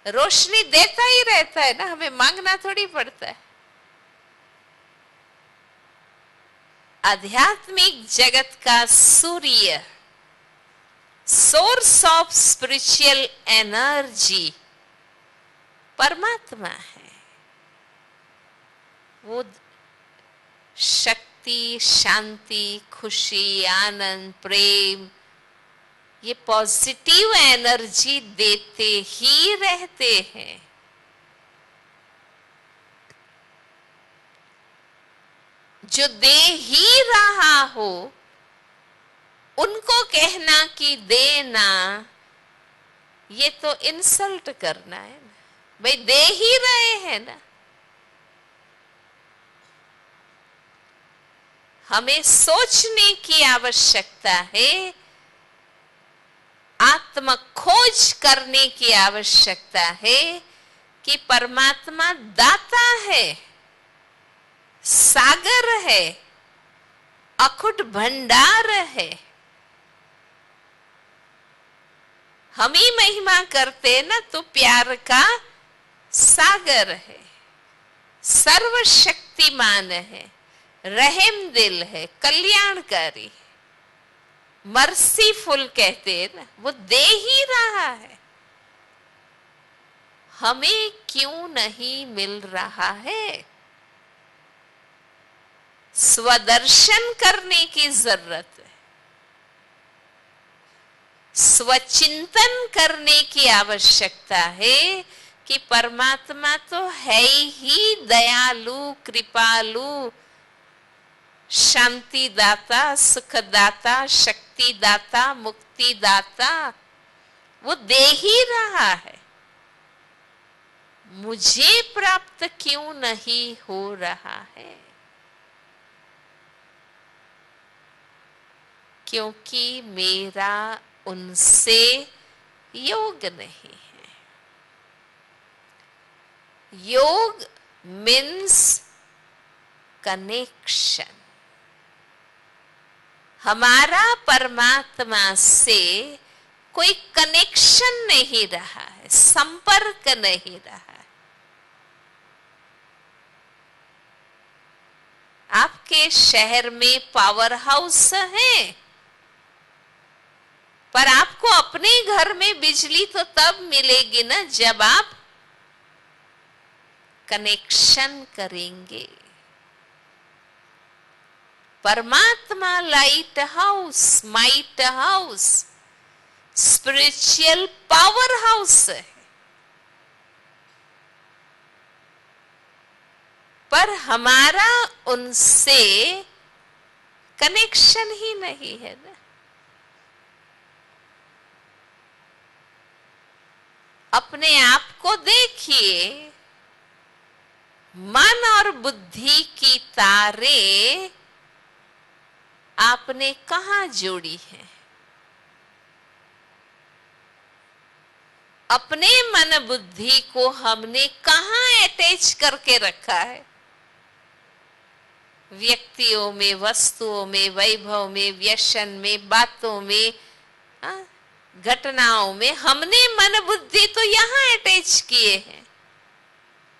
Speaker 2: रोशनी देता ही रहता है ना, हमें मांगना थोड़ी पड़ता है। आध्यात्मिक जगत का सूर्य, सोर्स ऑफ स्पिरिचुअल एनर्जी परमात्मा है। वो शक्ति, शांति, खुशी, आनंद, प्रेम, ये पॉजिटिव एनर्जी देते ही रहते हैं। जो दे ही रहा हो उनको कहना कि देना, ये तो इंसल्ट करना है ना। भाई दे ही रहे हैं ना। हमें सोचने की आवश्यकता है, आत्म खोज करने की आवश्यकता है कि परमात्मा दाता है, सागर है, अखुट भंडार है। हम ही महिमा करते ना तो प्यार का सागर है, सर्वशक्तिमान है, रहम दिल है, कल्याणकारी, मर्सीफुल कहते हैं ना, वो दे ही रहा है। हमें क्यों नहीं मिल रहा है? स्वदर्शन करने की जरूरत है, स्वचिंतन करने की आवश्यकता है कि परमात्मा तो है ही दयालु, कृपालु, शांति दाता, सुख दाता, शक्ति दाता, मुक्ति दाता। वो दे ही रहा है। मुझे प्राप्त क्यों नहीं हो रहा है? क्योंकि मेरा उनसे योग नहीं है। योग मीन्स कनेक्शन। हमारा परमात्मा से कोई कनेक्शन नहीं रहा है, संपर्क नहीं रहा है। आपके शहर में पावर हाउस है, पर आपको अपने घर में बिजली तो तब मिलेगी ना जब आप कनेक्शन करेंगे। परमात्मा light house, might house, spiritual power house है, पर हमारा उनसे कनेक्शन ही नहीं है ना। अपने आप को देखिए, मन और बुद्धि की तारें आपने कहां जोड़ी है? अपने मन बुद्धि को हमने कहां अटैच करके रखा है? व्यक्तियों में, वस्तुओं में, वैभव में, व्यसन में, बातों में, घटनाओं में हमने मन बुद्धि तो यहां अटैच किए हैं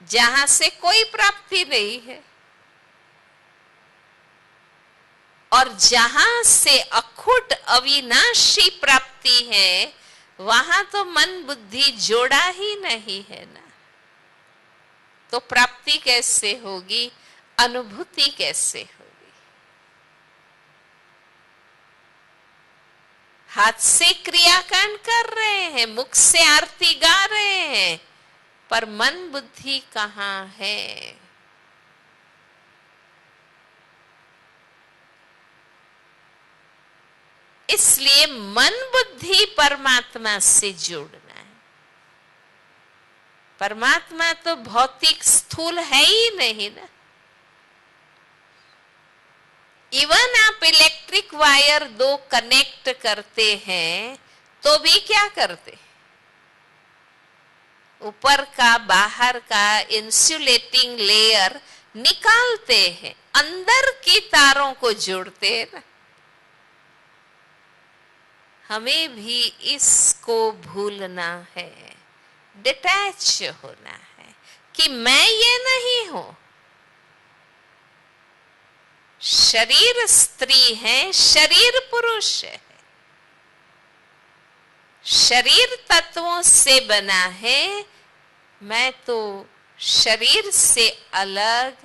Speaker 2: जहां से कोई प्राप्ति नहीं है, और जहां से अखुट अविनाशी प्राप्ति है वहां तो मन बुद्धि जोड़ा ही नहीं है ना। तो प्राप्ति कैसे होगी? अनुभूति कैसे होगी? हाथ से क्रियाकांड कर रहे हैं, मुख से आरती गा रहे हैं, पर मन बुद्धि कहां है? इसलिए मन बुद्धि परमात्मा से जोड़ना है। परमात्मा तो भौतिक स्थूल है ही नहीं ना। इवन आप इलेक्ट्रिक वायर दो कनेक्ट करते हैं तो भी क्या करते? ऊपर का बाहर का इंसुलेटिंग लेयर निकालते हैं, अंदर की तारों को जोड़ते हैं ना। हमें भी इसको भूलना है, डिटैच होना है कि मैं ये नहीं हूं। शरीर स्त्री है, शरीर पुरुष है, शरीर तत्वों से बना है, मैं तो शरीर से अलग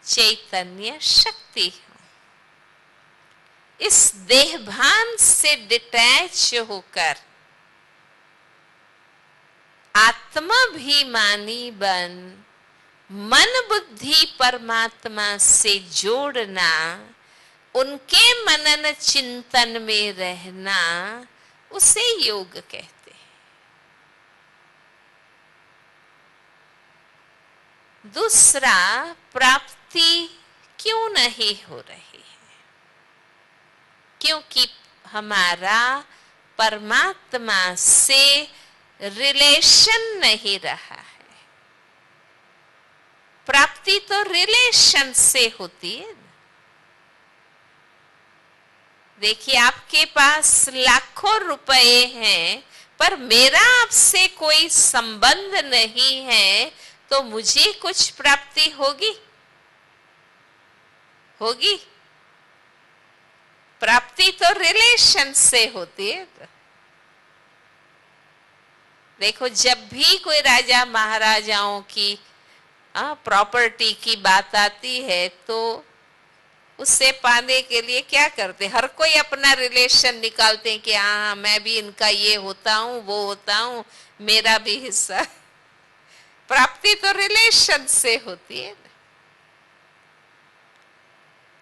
Speaker 2: चैतन्य शक्ति हूं। इस देहभान से डिटैच होकर आत्माभिमानी बन मन बुद्धि परमात्मा से जोड़ना, उनके मनन चिंतन में रहना, उसे योग कहते हैं। दूसरा, प्राप्ति क्यों नहीं हो रही है? क्योंकि हमारा परमात्मा से रिलेशन नहीं रहा है। प्राप्ति तो रिलेशन से होती है ना। देखिए, आपके पास लाखों रुपए हैं, पर मेरा आपसे कोई संबंध नहीं है, तो मुझे कुछ प्राप्ति होगी? होगी? प्राप्ति तो रिलेशन से होती है। देखो, जब भी कोई राजा महाराजाओं की प्रॉपर्टी की बात आती है, तो उससे पाने के लिए क्या करते? हर कोई अपना रिलेशन निकालते हैं कि हाँ, मैं भी इनका ये होता हूं, वो होता हूं, मेरा भी हिस्सा। प्राप्ति तो रिलेशन से होती है ना।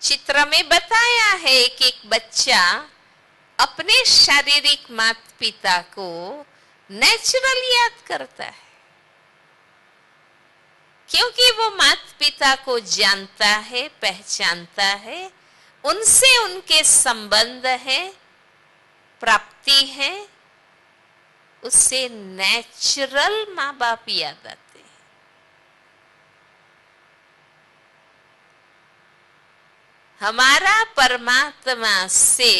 Speaker 2: चित्र में बताया है कि एक बच्चा अपने शारीरिक माता पिता को नेचुरल याद करता है, क्योंकि वो माता पिता को जानता है, पहचानता है, उनसे उनके संबंध है, प्राप्ति है, उससे नेचुरल माँ बाप याद आते हैं। हमारा परमात्मा से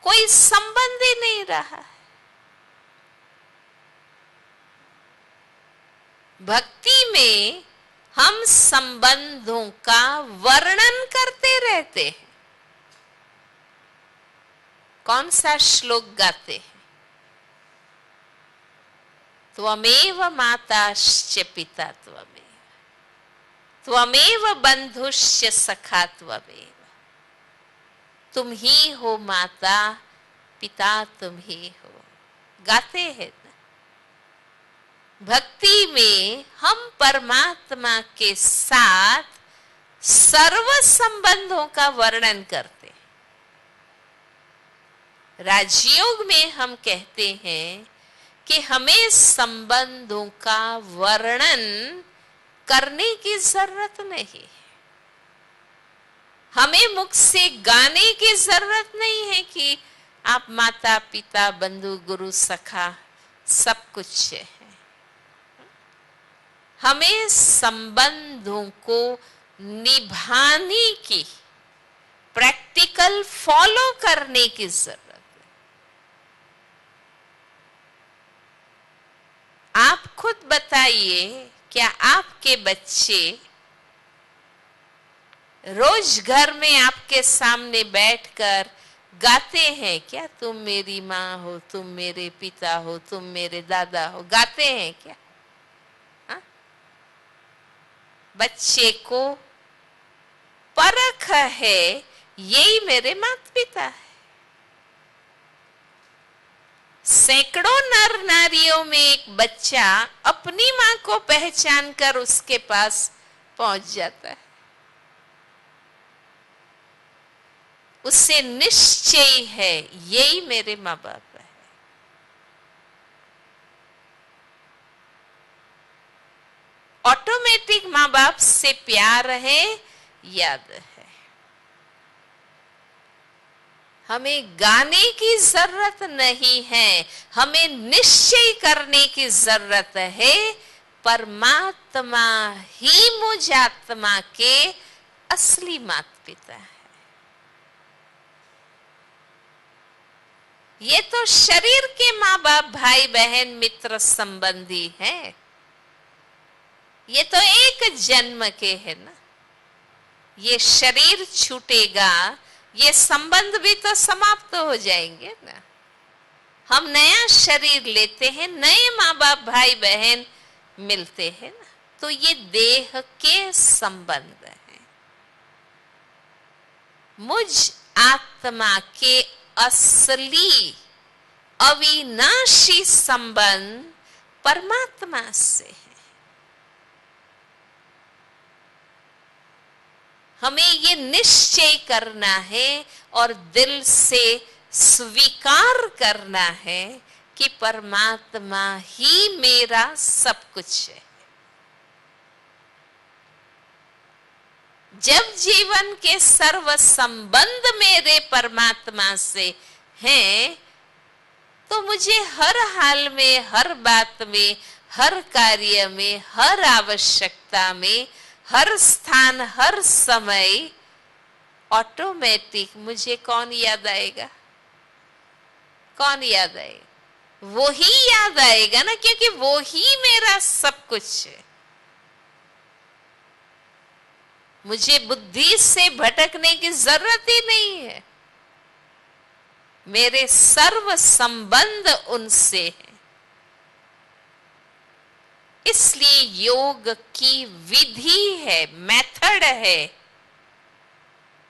Speaker 2: कोई संबंध ही नहीं रहा है। भक्ति में हम संबंधों का वर्णन करते रहते हैं। कौन सा श्लोक गाते हैं? त्वमेव माताश्च पिता त्वमेव, त्वमेव बंधुश्च सखा त्वमेव। तुम ही हो माता, पिता तुम ही हो। गाते हैं ना। भक्ति में हम परमात्मा के साथ सर्व संबंधों का वर्णन करते हैं। राजयोग में हम कहते हैं कि हमें संबंधों का वर्णन करने की जरूरत नहीं। हमें मुख से गाने की जरूरत नहीं है कि आप माता पिता बंधु गुरु सखा सब कुछ है। हमें संबंधों को निभाने की, प्रैक्टिकल फॉलो करने की जरूरत है। आप खुद बताइए, क्या आपके बच्चे रोज घर में आपके सामने बैठकर गाते हैं क्या? तुम मेरी माँ हो, तुम मेरे पिता हो, तुम मेरे दादा हो, गाते हैं क्या? बच्चे को परख है, यही मेरे माता पिता है। सैकड़ों नर नारियों में एक बच्चा अपनी मां को पहचान कर उसके पास पहुंच जाता है। उससे निश्चय है, यही मेरे माँ बाप है। ऑटोमेटिक माँ बाप से प्यार है, याद है। हमें गाने की जरूरत नहीं है, हमें निश्चय करने की जरूरत है, परमात्मा ही मुझ आत्मा के असली माता पिता है। ये तो शरीर के माँ बाप, भाई बहन, मित्र, संबंधी हैं। ये तो एक जन्म के है ना। ये शरीर छूटेगा, ये संबंध भी तो समाप्त हो जाएंगे ना। हम नया शरीर लेते हैं, नए माँ बाप भाई बहन मिलते हैं ना। तो ये देह के संबंध हैं। मुझ आत्मा के असली अविनाशी संबंध परमात्मा से है। हमें ये निश्चय करना है और दिल से स्वीकार करना है कि परमात्मा ही मेरा सब कुछ है। जब जीवन के सर्व संबंध मेरे परमात्मा से हैं, तो मुझे हर हाल में, हर बात में, हर कार्य में, हर आवश्यकता में, हर स्थान, हर समय ऑटोमेटिक मुझे कौन याद आएगा? कौन याद आएगा? वो ही याद आएगा ना, क्योंकि वो ही मेरा सब कुछ है। मुझे बुद्धि से भटकने की जरूरत ही नहीं है। मेरे सर्व संबंध उनसे हैं। इसलिए योग की विधि है, मेथड है,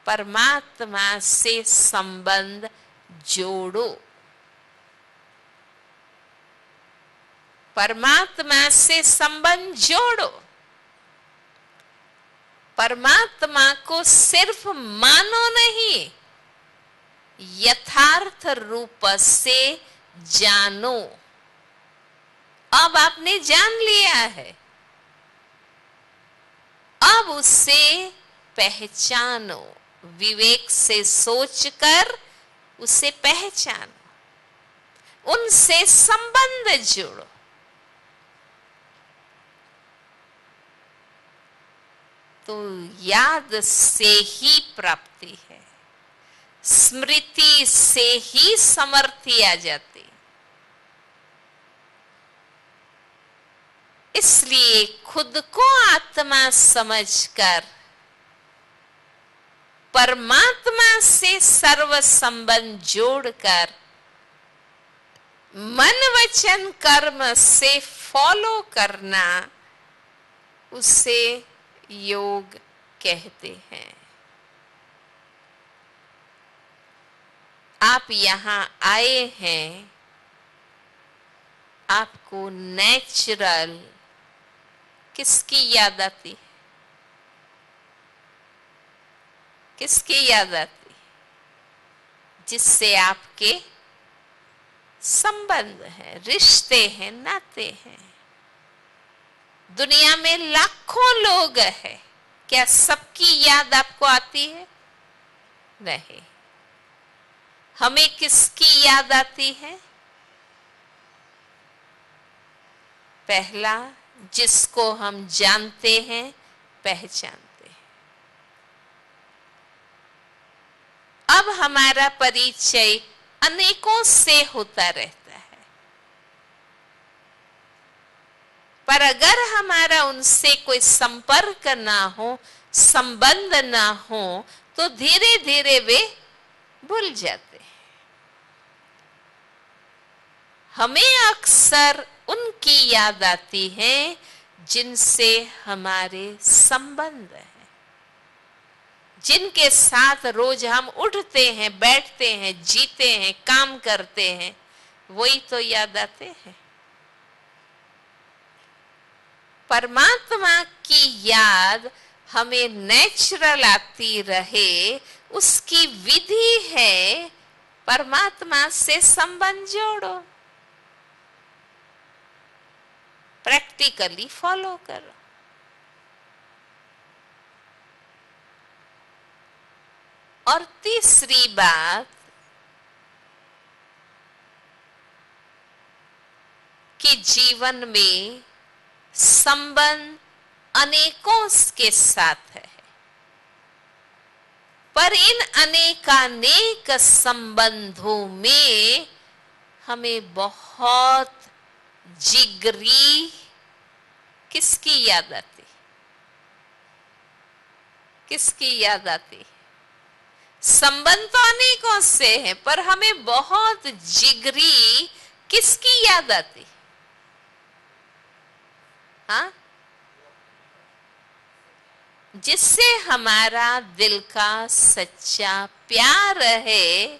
Speaker 2: परमात्मा से संबंध जोड़ो। परमात्मा से संबंध जोड़ो। परमात्मा को सिर्फ मानो नहीं, यथार्थ रूप से जानो। अब आपने जान लिया है, अब उसे पहचानो। विवेक से सोचकर उसे पहचानो, उनसे संबंध जोड़ो। तो याद से ही प्राप्ति है, स्मृति से ही समर्थी आ जाती। इसलिए खुद को आत्मा समझकर परमात्मा से सर्व संबंध जोड़कर मन वचन कर्म से फॉलो करना, उसे योग कहते हैं। आप यहां आए हैं, आपको नेचुरल किसकी याद आती है? किसकी याद आती है? जिससे आपके संबंध है, रिश्ते हैं, नाते हैं। दुनिया में लाखों लोग हैं, क्या सबकी याद आपको आती है? नहीं। हमें किसकी याद आती है? पहला, जिसको हम जानते हैं, पहचानते हैं। अब हमारा परिचय अनेकों से होता रहता है, पर अगर हमारा उनसे कोई संपर्क ना हो, संबंध ना हो, तो धीरे धीरे वे भूल जाते हैं। हमें अक्सर उनकी याद आती है जिनसे हमारे संबंध हैं, जिनके साथ रोज हम उठते हैं, बैठते हैं, जीते हैं, काम करते हैं, वही तो याद आते हैं। परमात्मा की याद हमें नेचुरल आती रहे, उसकी विधि है परमात्मा से संबंध जोड़ो, प्रैक्टिकली फॉलो करो। और तीसरी बात कि जीवन में संबंध अनेकों के साथ है, पर इन अनेकानेक संबंधों में हमें बहुत जिगरी किसकी याद आती? किसकी याद आती? संबंध तो अनेकों से है, पर हमें बहुत जिगरी किसकी याद आती? हाँ, जिससे हमारा दिल का सच्चा प्यार है,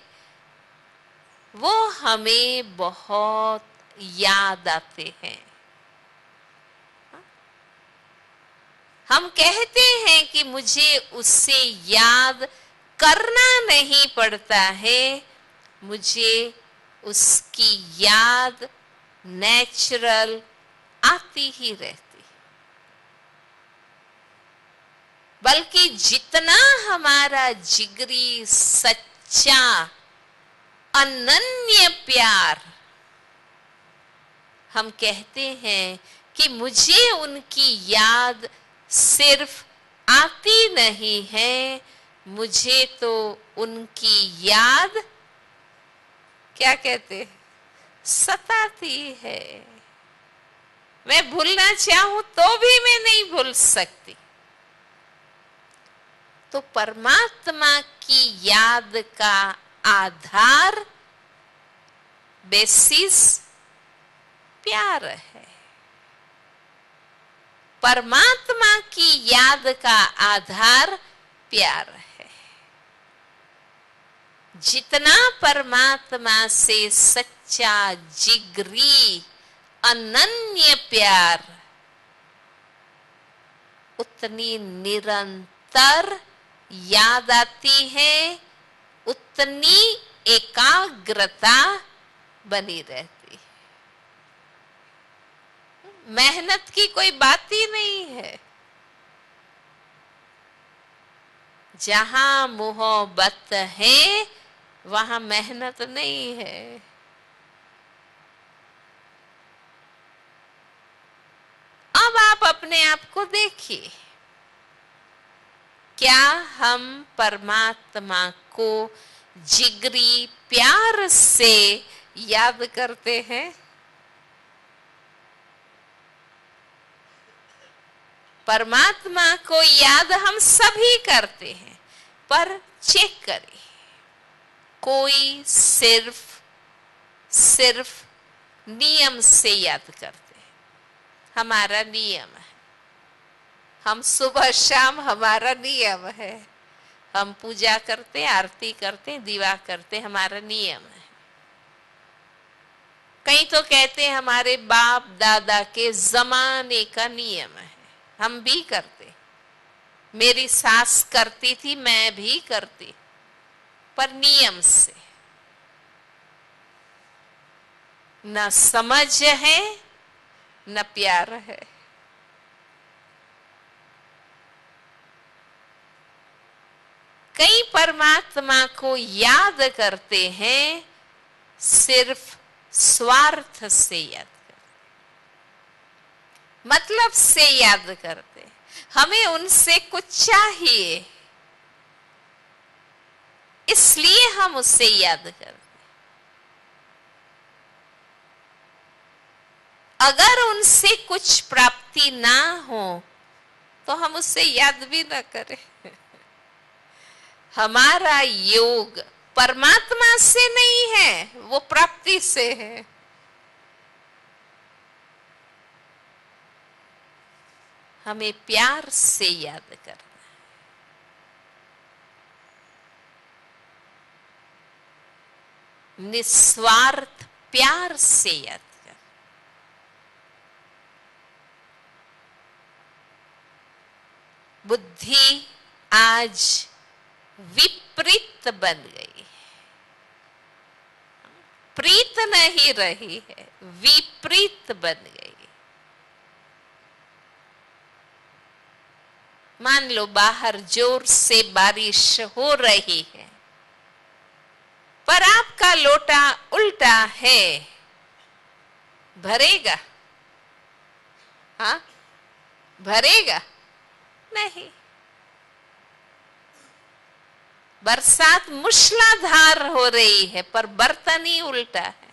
Speaker 2: वो हमें बहुत याद आते हैं। हम कहते हैं कि मुझे उससे याद करना नहीं पड़ता है, मुझे उसकी याद नेचुरल आती ही रहती। बल्कि जितना हमारा जिगरी सच्चा अनन्य प्यार, हम कहते हैं कि मुझे उनकी याद सिर्फ आती नहीं है, मुझे तो उनकी याद क्या कहते, सताती है। मैं भूलना चाहूं तो भी मैं नहीं भूल सकती। तो परमात्मा की याद का आधार, बेसिस प्यार है। परमात्मा की याद का आधार प्यार है। जितना परमात्मा से सच्चा जिगरी अनन्य प्यार, उतनी निरंतर याद आती है, उतनी एकाग्रता बनी रहती है। मेहनत की कोई बात ही नहीं है। जहां मोहब्बत है वहां मेहनत नहीं है। अब आप अपने आप को देखिए, क्या हम परमात्मा को जिगरी प्यार से याद करते हैं? परमात्मा को याद हम सभी करते हैं, पर चेक करें, कोई सिर्फ नियम से याद करते हैं। हमारा नियम है, हम सुबह शाम हमारा नियम है, हम पूजा करते, आरती करते, दीवा करते, हमारा नियम है। कई तो कहते हैं हमारे बाप दादा के जमाने का नियम है, हम भी करते। मेरी सास करती थी, मैं भी करती, पर नियम से। न समझ है न प्यार है। कई परमात्मा को याद करते हैं, सिर्फ स्वार्थ से याद करते, मतलब से याद करते। हमें उनसे कुछ चाहिए, इसलिए हम उससे याद करते। अगर उनसे कुछ प्राप्ति ना हो तो हम उससे याद भी ना करें। हमारा योग परमात्मा से नहीं है, वो प्राप्ति से है। हमें प्यार से याद करना है। निस्वार्थ प्यार से याद करना। बुद्धि आज विपरीत बन गई, प्रीत नहीं रही है, विपरीत बन गई। मान लो बाहर जोर से बारिश हो रही है, पर आपका लोटा उल्टा है, भरेगा? हाँ, भरेगा नहीं। बरसात मूसलाधार हो रही है, पर बर्तन ही उल्टा है।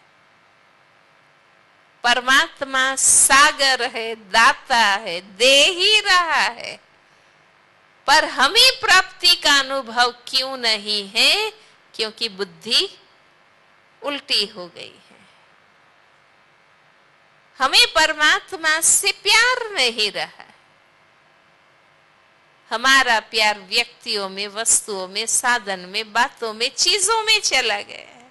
Speaker 2: परमात्मा सागर है, दाता है, दे ही रहा है, पर हमें प्राप्ति का अनुभव क्यों नहीं है? क्योंकि बुद्धि उल्टी हो गई है। हमें परमात्मा से प्यार नहीं रहा। हमारा प्यार व्यक्तियों में, वस्तुओं में, साधन में, बातों में, चीजों में चला गया है।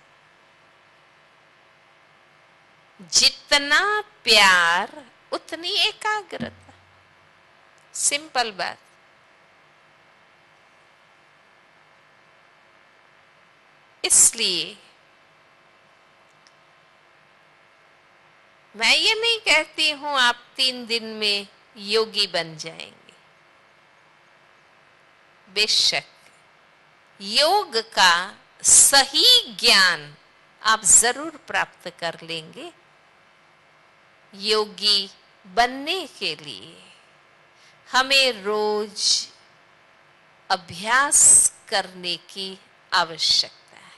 Speaker 2: जितना प्यार उतनी एकाग्रता, सिंपल बात। इसलिए मैं ये नहीं कहती हूं आप 3 दिन में योगी बन जाएंगे। बेशक योग का सही ज्ञान आप जरूर प्राप्त कर लेंगे। योगी बनने के लिए हमें रोज अभ्यास करने की आवश्यकता है,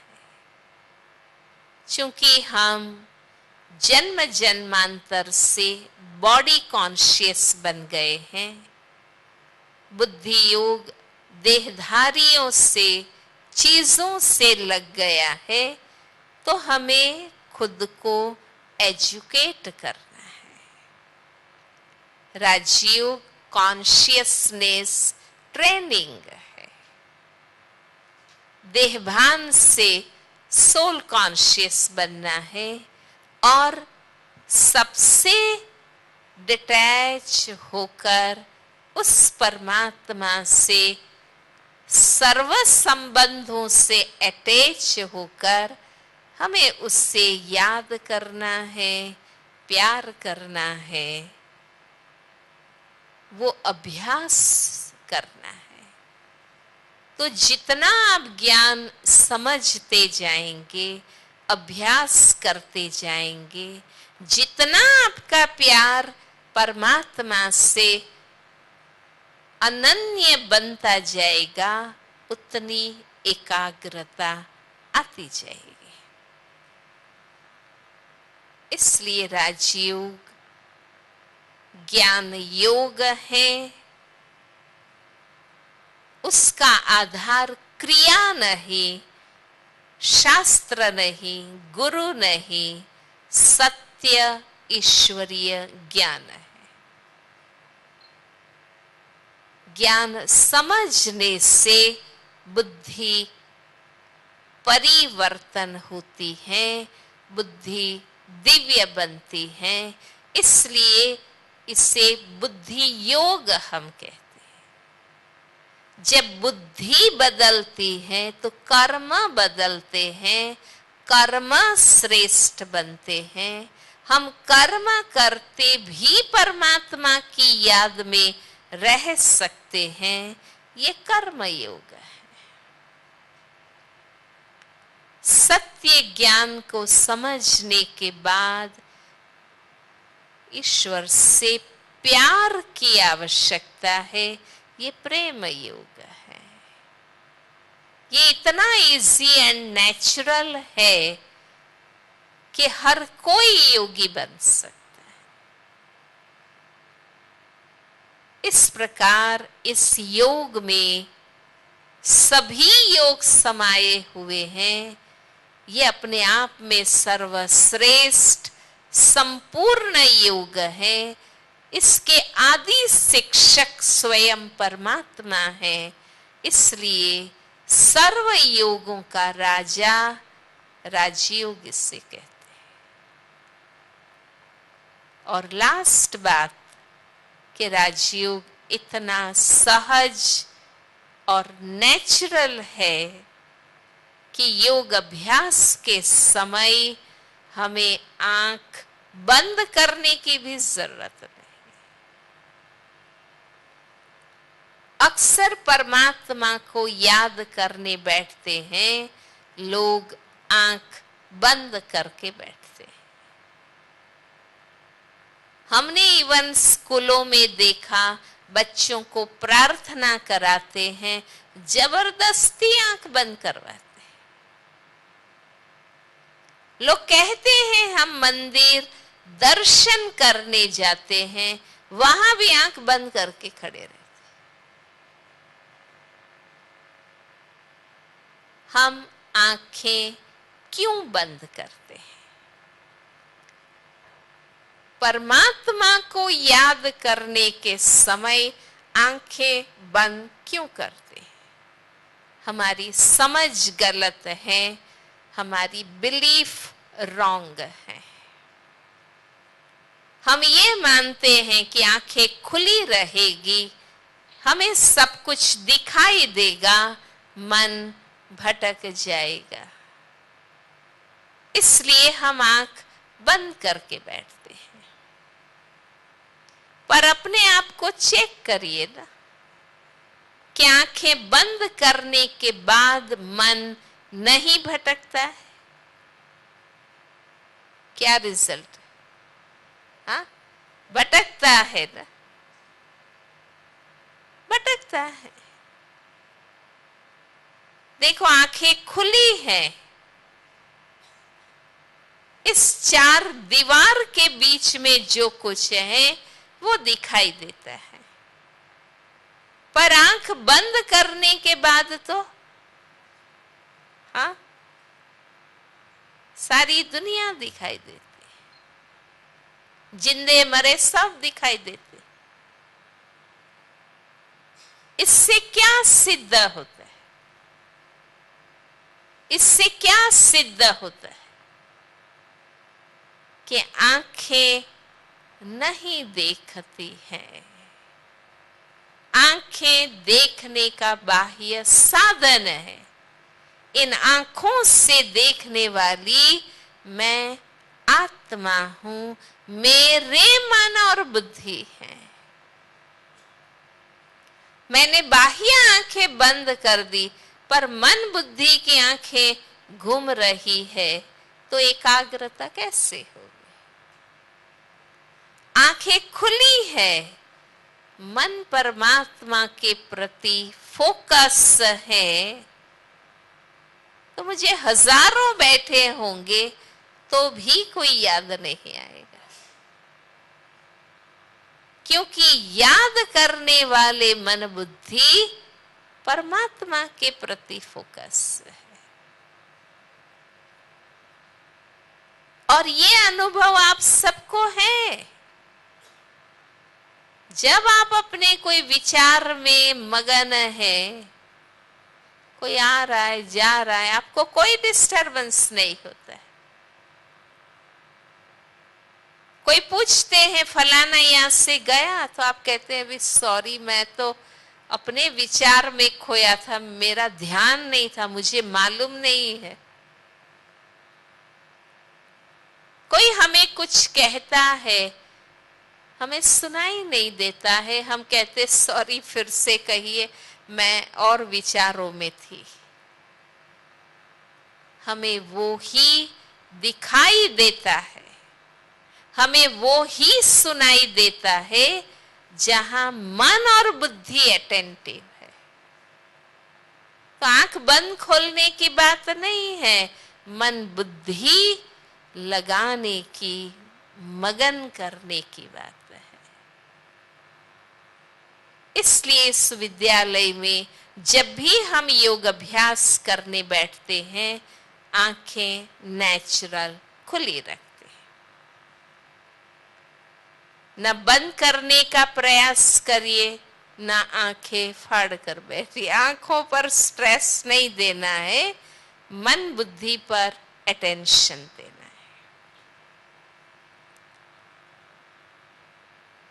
Speaker 2: क्योंकि हम जन्म जन्मांतर से बॉडी कॉन्शियस बन गए हैं। बुद्धि योग देहधारियों से, चीजों से लग गया है, तो हमें खुद को एजुकेट करना है। राजयोग कॉन्शियसनेस ट्रेनिंग है। देहभान से सोल कॉन्शियस बनना है और सबसे डिटैच होकर उस परमात्मा से, सर्व संबंधों से अटैच होकर हमें उससे याद करना है, प्यार करना है, वो अभ्यास करना है। तो जितना आप ज्ञान समझते जाएंगे, अभ्यास करते जाएंगे, जितना आपका प्यार परमात्मा से अनन्य बनता जाएगा, उतनी एकाग्रता आती जाएगी। इसलिए राजयोग ज्ञान योग है। उसका आधार क्रिया नहीं, शास्त्र नहीं, गुरु नहीं, सत्य ईश्वरीय ज्ञान है। ज्ञान समझने से बुद्धि परिवर्तन होती है, बुद्धि दिव्य बनती है। इसलिए इसे बुद्धि योग हम कहते हैं। जब बुद्धि बदलती है तो कर्म बदलते हैं, कर्म श्रेष्ठ बनते हैं। हम कर्म करते भी परमात्मा की याद में रह सकते हैं। ये कर्म योग है। सत्य ज्ञान को समझने के बाद ईश्वर से प्यार की आवश्यकता है। ये प्रेम योग है। ये इतना इजी एंड नेचुरल है कि हर कोई योगी बन सकता है। इस प्रकार इस योग में सभी योग समाये हुए हैं। ये अपने आप में सर्वश्रेष्ठ संपूर्ण योग है। इसके आदि शिक्षक स्वयं परमात्मा है। इसलिए सर्व योगों का राजा राजयोग इसे कहते हैं। और लास्ट बात कि राजयोग इतना सहज और नेचुरल है कि योग अभ्यास के समय हमें आंख बंद करने की भी जरूरत नहीं। अक्सर परमात्मा को याद करने बैठते हैं लोग, आंख बंद करके बैठते हैं। हमने इवन स्कूलों में देखा, बच्चों को प्रार्थना कराते हैं, जबरदस्ती आंख बंद करवाते हैं। लोग कहते हैं हम मंदिर दर्शन करने जाते हैं, वहां भी आंख बंद करके खड़े रहते हैं। हम आंखें क्यों बंद करते हैं? परमात्मा को याद करने के समय आंखें बंद क्यों करते हैं? हमारी समझ गलत है, हमारी बिलीफ रॉन्ग है। हम ये मानते हैं कि आंखें खुली रहेगी हमें सब कुछ दिखाई देगा, मन भटक जाएगा। इसलिए हम आंख बंद करके बैठते हैं। पर अपने आप को चेक करिए ना कि आंखें बंद करने के बाद मन नहीं भटकता है? क्या रिजल्ट? हाँ, भटकता है ना, भटकता है। देखो, आंखें खुली हैं, इस चार दीवार के बीच में जो कुछ है वो दिखाई देता है। पर आंख बंद करने के बाद तो हाँ, सारी दुनिया दिखाई देती है, जिंदे मरे सब दिखाई देते। इससे क्या सिद्ध होता है? इससे क्या सिद्ध होता है? कि आंखें नहीं देखती हैं। आंखें देखने का बाह्य साधन है। इन आंखों से देखने वाली मैं आत्मा हूं, मेरे मन और बुद्धि है। मैंने बाह्य आंखें बंद कर दी, पर मन बुद्धि की आंखें घूम रही है, तो एकाग्रता कैसे होगी? आंखें खुली है, मन परमात्मा के प्रति फोकस है, तो मुझे हजारों बैठे होंगे तो भी कोई याद नहीं आएगा, क्योंकि याद करने वाले मन बुद्धि परमात्मा के प्रति फोकस है। और ये अनुभव आप सबको है। जब आप अपने कोई विचार में मगन है, कोई आ रहा है जा रहा है, आपको कोई डिस्टरबेंस नहीं होता है। कोई पूछते हैं फलाना यहां से गया, तो आप कहते हैं सॉरी, मैं तो अपने विचार में खोया था, मेरा ध्यान नहीं था, मुझे मालूम नहीं है। कोई हमें कुछ कहता है, हमें सुनाई नहीं देता है, हम कहते सॉरी, फिर से कहिए, मैं और विचारों में थी। हमें वो ही दिखाई देता है, हमें वो ही सुनाई देता है जहां मन और बुद्धि अटेंटिव है। तो आंख बंद खोलने की बात नहीं है, मन बुद्धि लगाने की, मगन करने की बात है। इसलिए इस विद्यालय में जब भी हम योग अभ्यास करने बैठते हैं, आंखें नेचुरल खुली रखते हैं। न बंद करने का प्रयास करिए, न आंखें फाड़ कर बैठिए। आंखों पर स्ट्रेस नहीं देना है, मन बुद्धि पर अटेंशन देना है।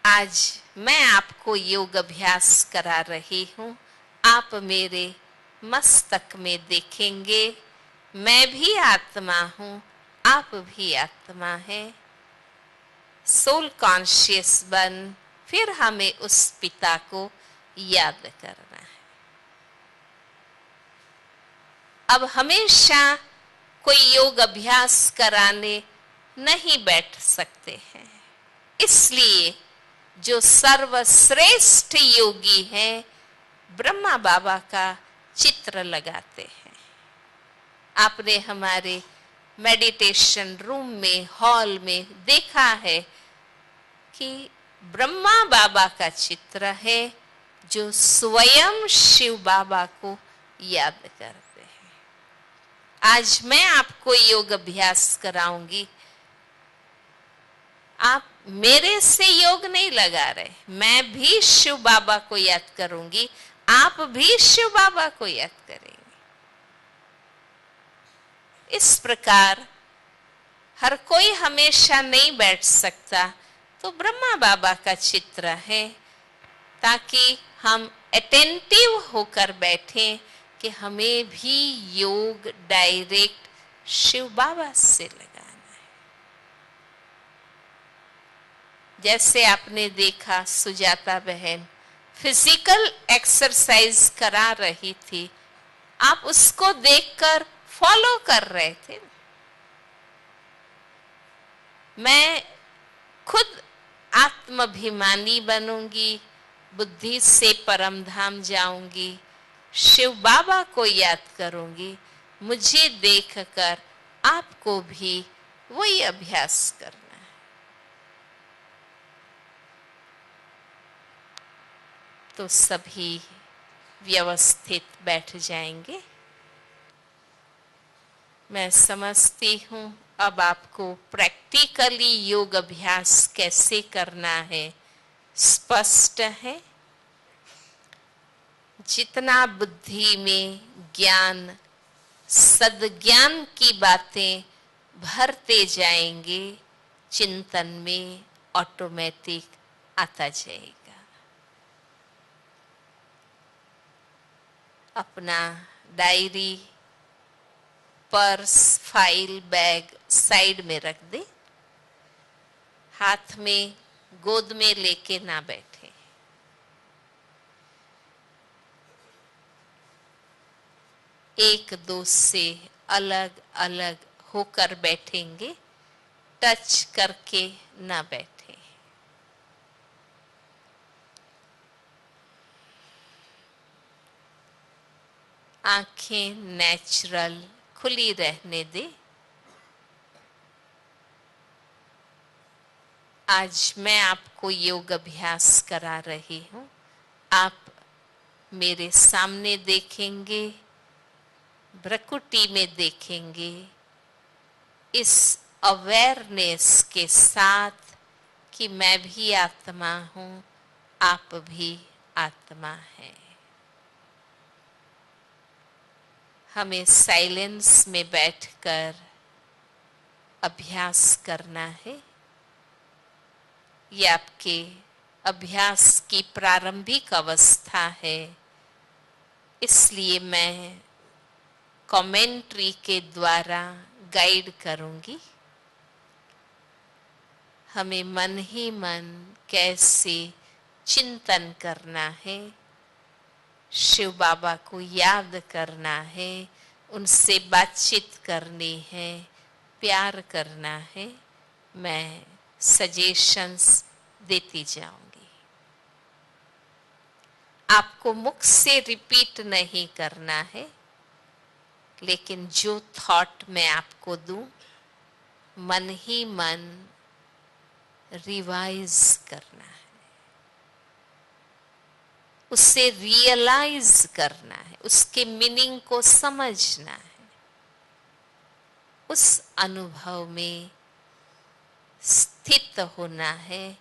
Speaker 2: आज मैं आपको योग अभ्यास करा रही हूं। आप मेरे मस्तक में देखेंगे, मैं भी आत्मा हूं, आप भी आत्मा हैं। सोल कॉन्शियस बन, फिर हमें उस पिता को याद करना है। अब हमेशा कोई योग अभ्यास कराने नहीं बैठ सकते हैं, इसलिए जो सर्वश्रेष्ठ योगी हैं, ब्रह्मा बाबा का चित्र लगाते हैं। आपने हमारे मेडिटेशन रूम में, हॉल में देखा है कि ब्रह्मा बाबा का चित्र है, जो स्वयं शिव बाबा को याद करते हैं। आज मैं आपको योग अभ्यास कराऊंगी। आप मेरे से योग नहीं लगा रहे, मैं भी शिव बाबा को याद करूंगी, आप भी शिव बाबा को याद करेंगे। इस प्रकार हर कोई हमेशा नहीं बैठ सकता, तो ब्रह्मा बाबा का चित्र है, ताकि हम अटेंटिव होकर बैठें कि हमें भी योग डायरेक्ट शिव बाबा से लगाना है। जैसे आपने देखा सुजाता बहन फिजिकल एक्सरसाइज करा रही थी, आप उसको देखकर फॉलो कर रहे थे। मैं खुद आत्माभिमानी बनूंगी, बुद्धि से परम धाम जाऊंगी, शिव बाबा को याद करूंगी, मुझे देखकर आपको भी वही अभ्यास करना है। तो सभी व्यवस्थित बैठ जाएंगे। मैं समझती हूँ अब आपको प्रैक्टिकली योग अभ्यास कैसे करना है स्पष्ट है। जितना बुद्धि में ज्ञान, सद्ज्ञान की बातें भरते जाएंगे, चिंतन में ऑटोमेटिक आता जाएगा। अपना diary, purse, file, bag side में रख दे। हाथ में गोद में लेके ना बैठे। एक दो से अलग अलग होकर बैठेंगे, टच करके ना बैठे। आंखें नेचुरल खुली रहने दे। आज मैं आपको योग अभ्यास करा रही हूं। आप मेरे सामने देखेंगे, भ्रकुटी में देखेंगे, इस अवेयरनेस के साथ कि मैं भी आत्मा हूं, आप भी आत्मा हैं। हमें साइलेंस में बैठकर अभ्यास करना है। ये आपके अभ्यास की प्रारंभिक अवस्था है, इसलिए मैं कमेंट्री के द्वारा गाइड करूंगी। हमें मन ही मन कैसे चिंतन करना है, शिव बाबा को याद करना है, उनसे बातचीत करनी है, प्यार करना है। मैं सजेशंस देती जाऊंगी। आपको मुख से रिपीट नहीं करना है, लेकिन जो थॉट मैं आपको दूं, मन ही मन रिवाइज करना है, उससे रियलाइज करना है, उसके मीनिंग को समझना है, उस अनुभव में स्थित होना है,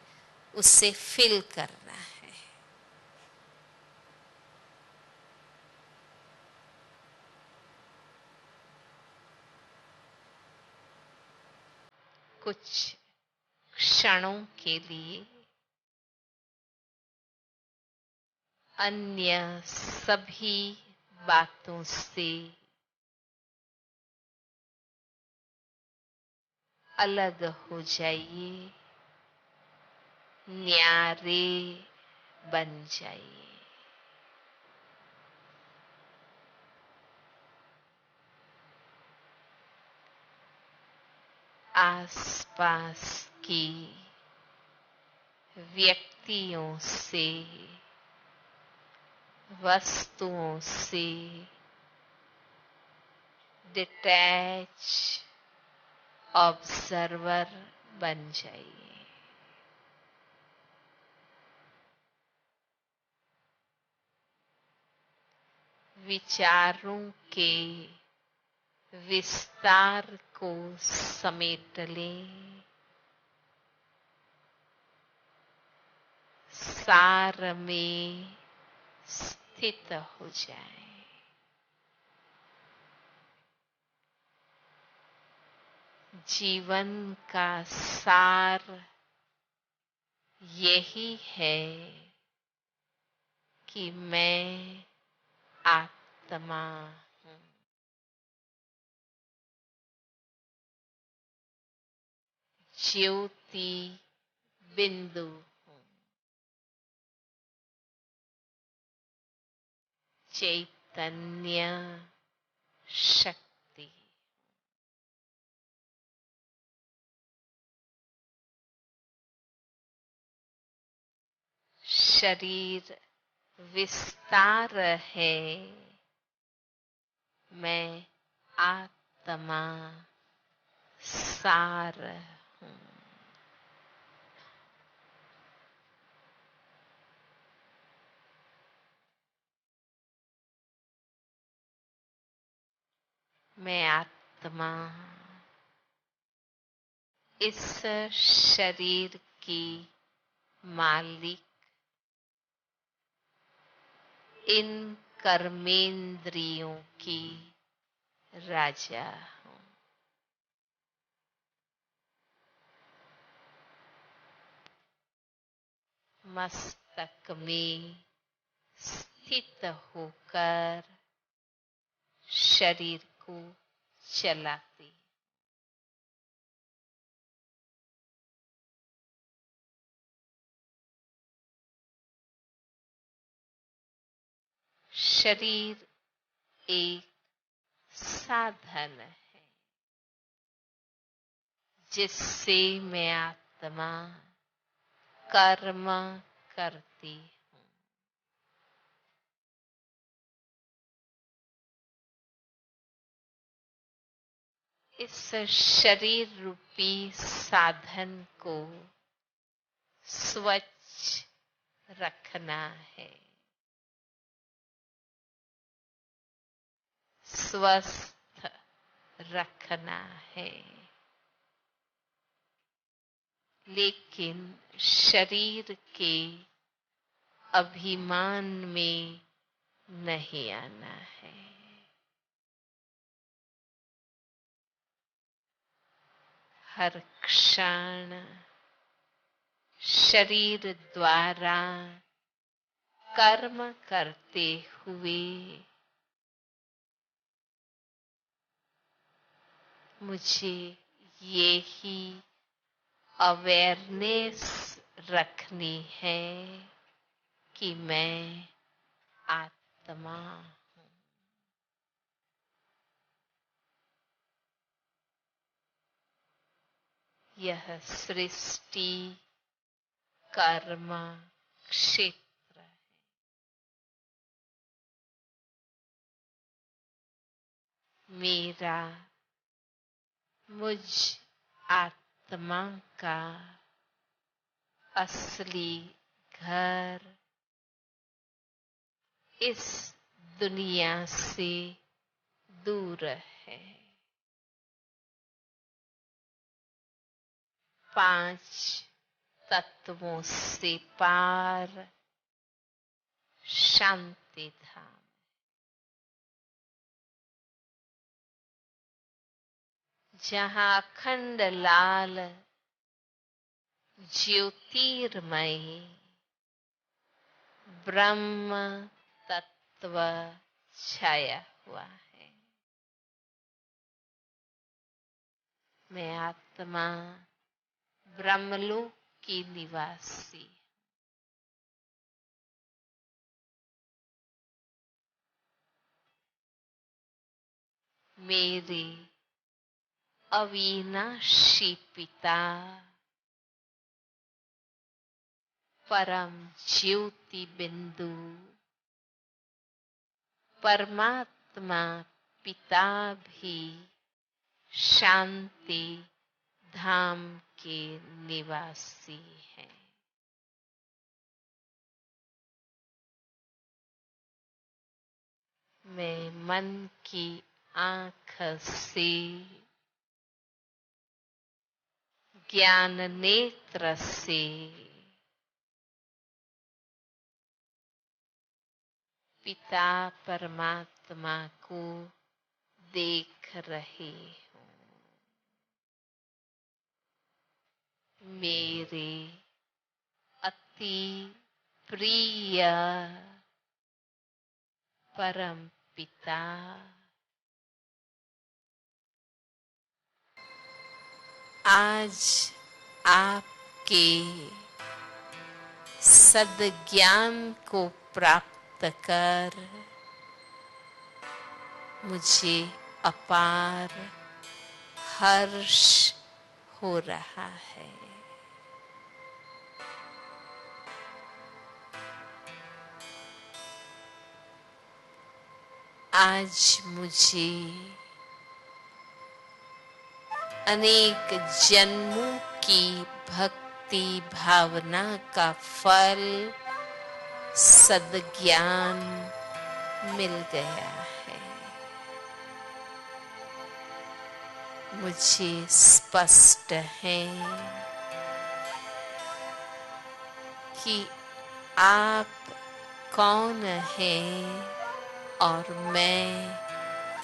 Speaker 2: उसे फील करना है। कुछ क्षणों के लिए अन्य सभी बातों से अलग हो जाइए, न्यारे बन जाइए। आसपास की व्यक्तियों से, वस्तुओं से डिटैच ऑब्जर्वर बन जाइए। विचारों के विस्तार को समेट लें, सार में स्थित हो जाए। जीवन का सार यही है कि मैं आत्मा हूँ। ज्योति बिंदु हूँ। चैतन्य शक्ति। शरीर विस्तार है, मैं आत्मा सार हूँ। मैं आत्मा इस शरीर की मालिक, इन कर्मेंद्रियों की राजा हूँ। मस्तक में स्थित होकर शरीर को चलाती। शरीर एक साधन है जिससे मैं आत्मा कर्म करती हूँ। इस शरीर रूपी साधन को स्वच्छ रखना है, स्वस्थ रखना है। लेकिन शरीर के अभिमान में नहीं आना है। हर क्षण शरीर द्वारा कर्म करते हुए मुझे ये ही अवेयरनेस रखनी है कि मैं आत्मा हूँ। यह सृष्टि कर्म क्षेत्र है। मेरा मुझ आत्मा का असली घर इस दुनिया से दूर है। 5 तत्वों से पार शांति धाम, जहाँ अखंड लाल ज्योतिर्मय ब्रह्म तत्व छाया हुआ है। मैं आत्मा ब्रह्मलोक की निवासी। मेरे अविनाशी पिता परम ज्योति बिंदु परमात्मा पिता भी शांति धाम के निवासी हैं। मैं मन की आँख से ज्ञान नेत्र से पिता परमात्मा को देख रही हूँ। मेरे अति प्रिय परम पिता, आज आपके सद्ज्ञान को प्राप्त कर मुझे अपार हर्ष हो रहा है। आज मुझे अनेक जन्मों की भक्ति भावना का फल सद्ज्ञान मिल गया है। मुझे स्पष्ट है कि आप कौन हैं और मैं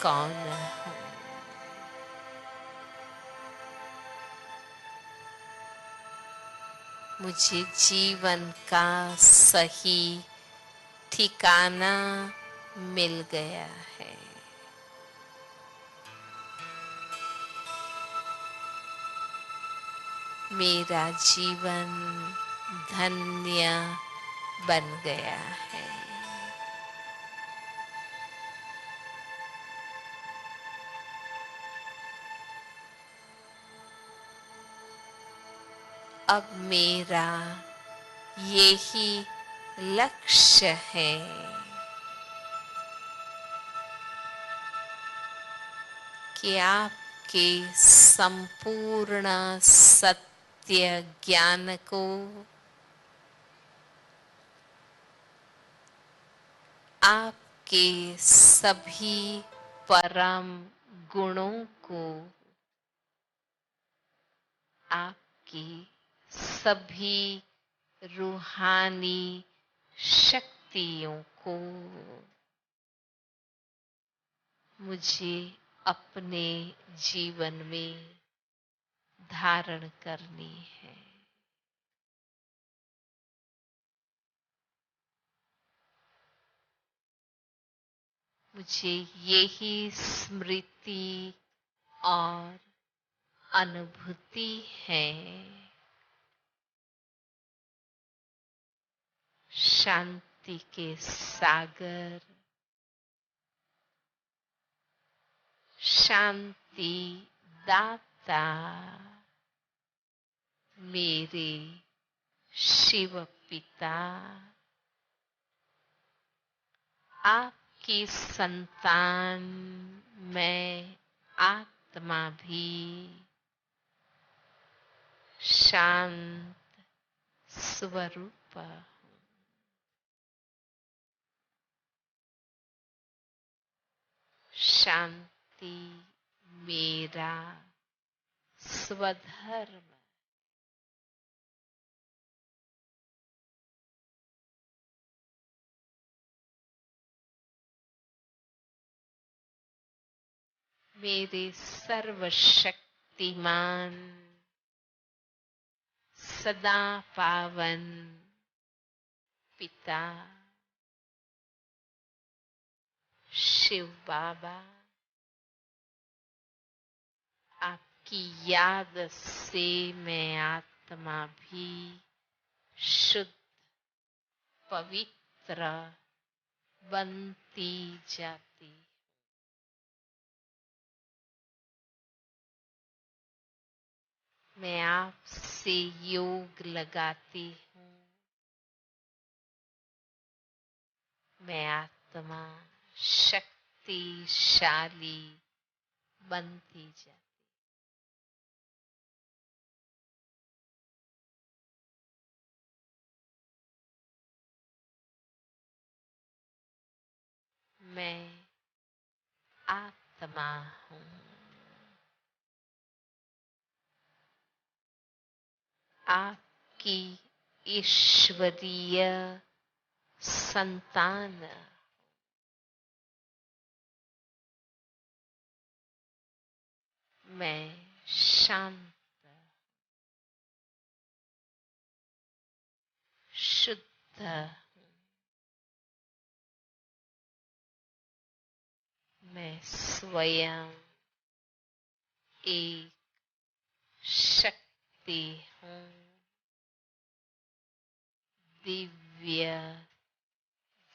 Speaker 2: कौन हूँ। मुझे जीवन का सही ठिकाना मिल गया है। मेरा जीवन धन्य बन गया है। अब मेरा यही लक्ष्य है कि आपके संपूर्ण सत्य ज्ञान को आपके सभी परम गुणों को आपकी सभी रूहानी शक्तियों को मुझे अपने जीवन में धारण करनी है। मुझे यही स्मृति और अनुभूति है शांति के सागर, शांति दाता मेरे शिव पिता, आपकी संतान मैं आत्मा भी शांत स्वरूप हूँ। शांति मेरा स्वधर्म, मेरे सर्वशक्तिमान सदा पावन पिता शिव बाबा, आपकी याद से मैं आत्मा भी शुद्ध पवित्र बनती जाती। मैं आपसे योग लगाती हूँ। मैं आत्मा शक्तिशाली बनती जाती। मैं आत्मा हूँ। आपकी ईश्वरीय संतान, मैं शांत शुद्ध मैं स्वयं एक शक्ति हूँ, दिव्य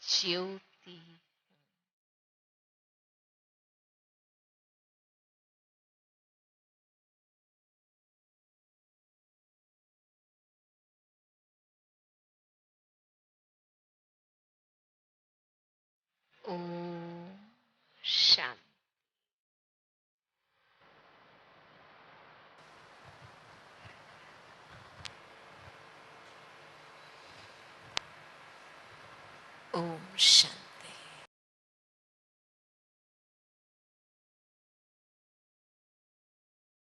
Speaker 2: ज्योति। ओम शांति। ओम शांति।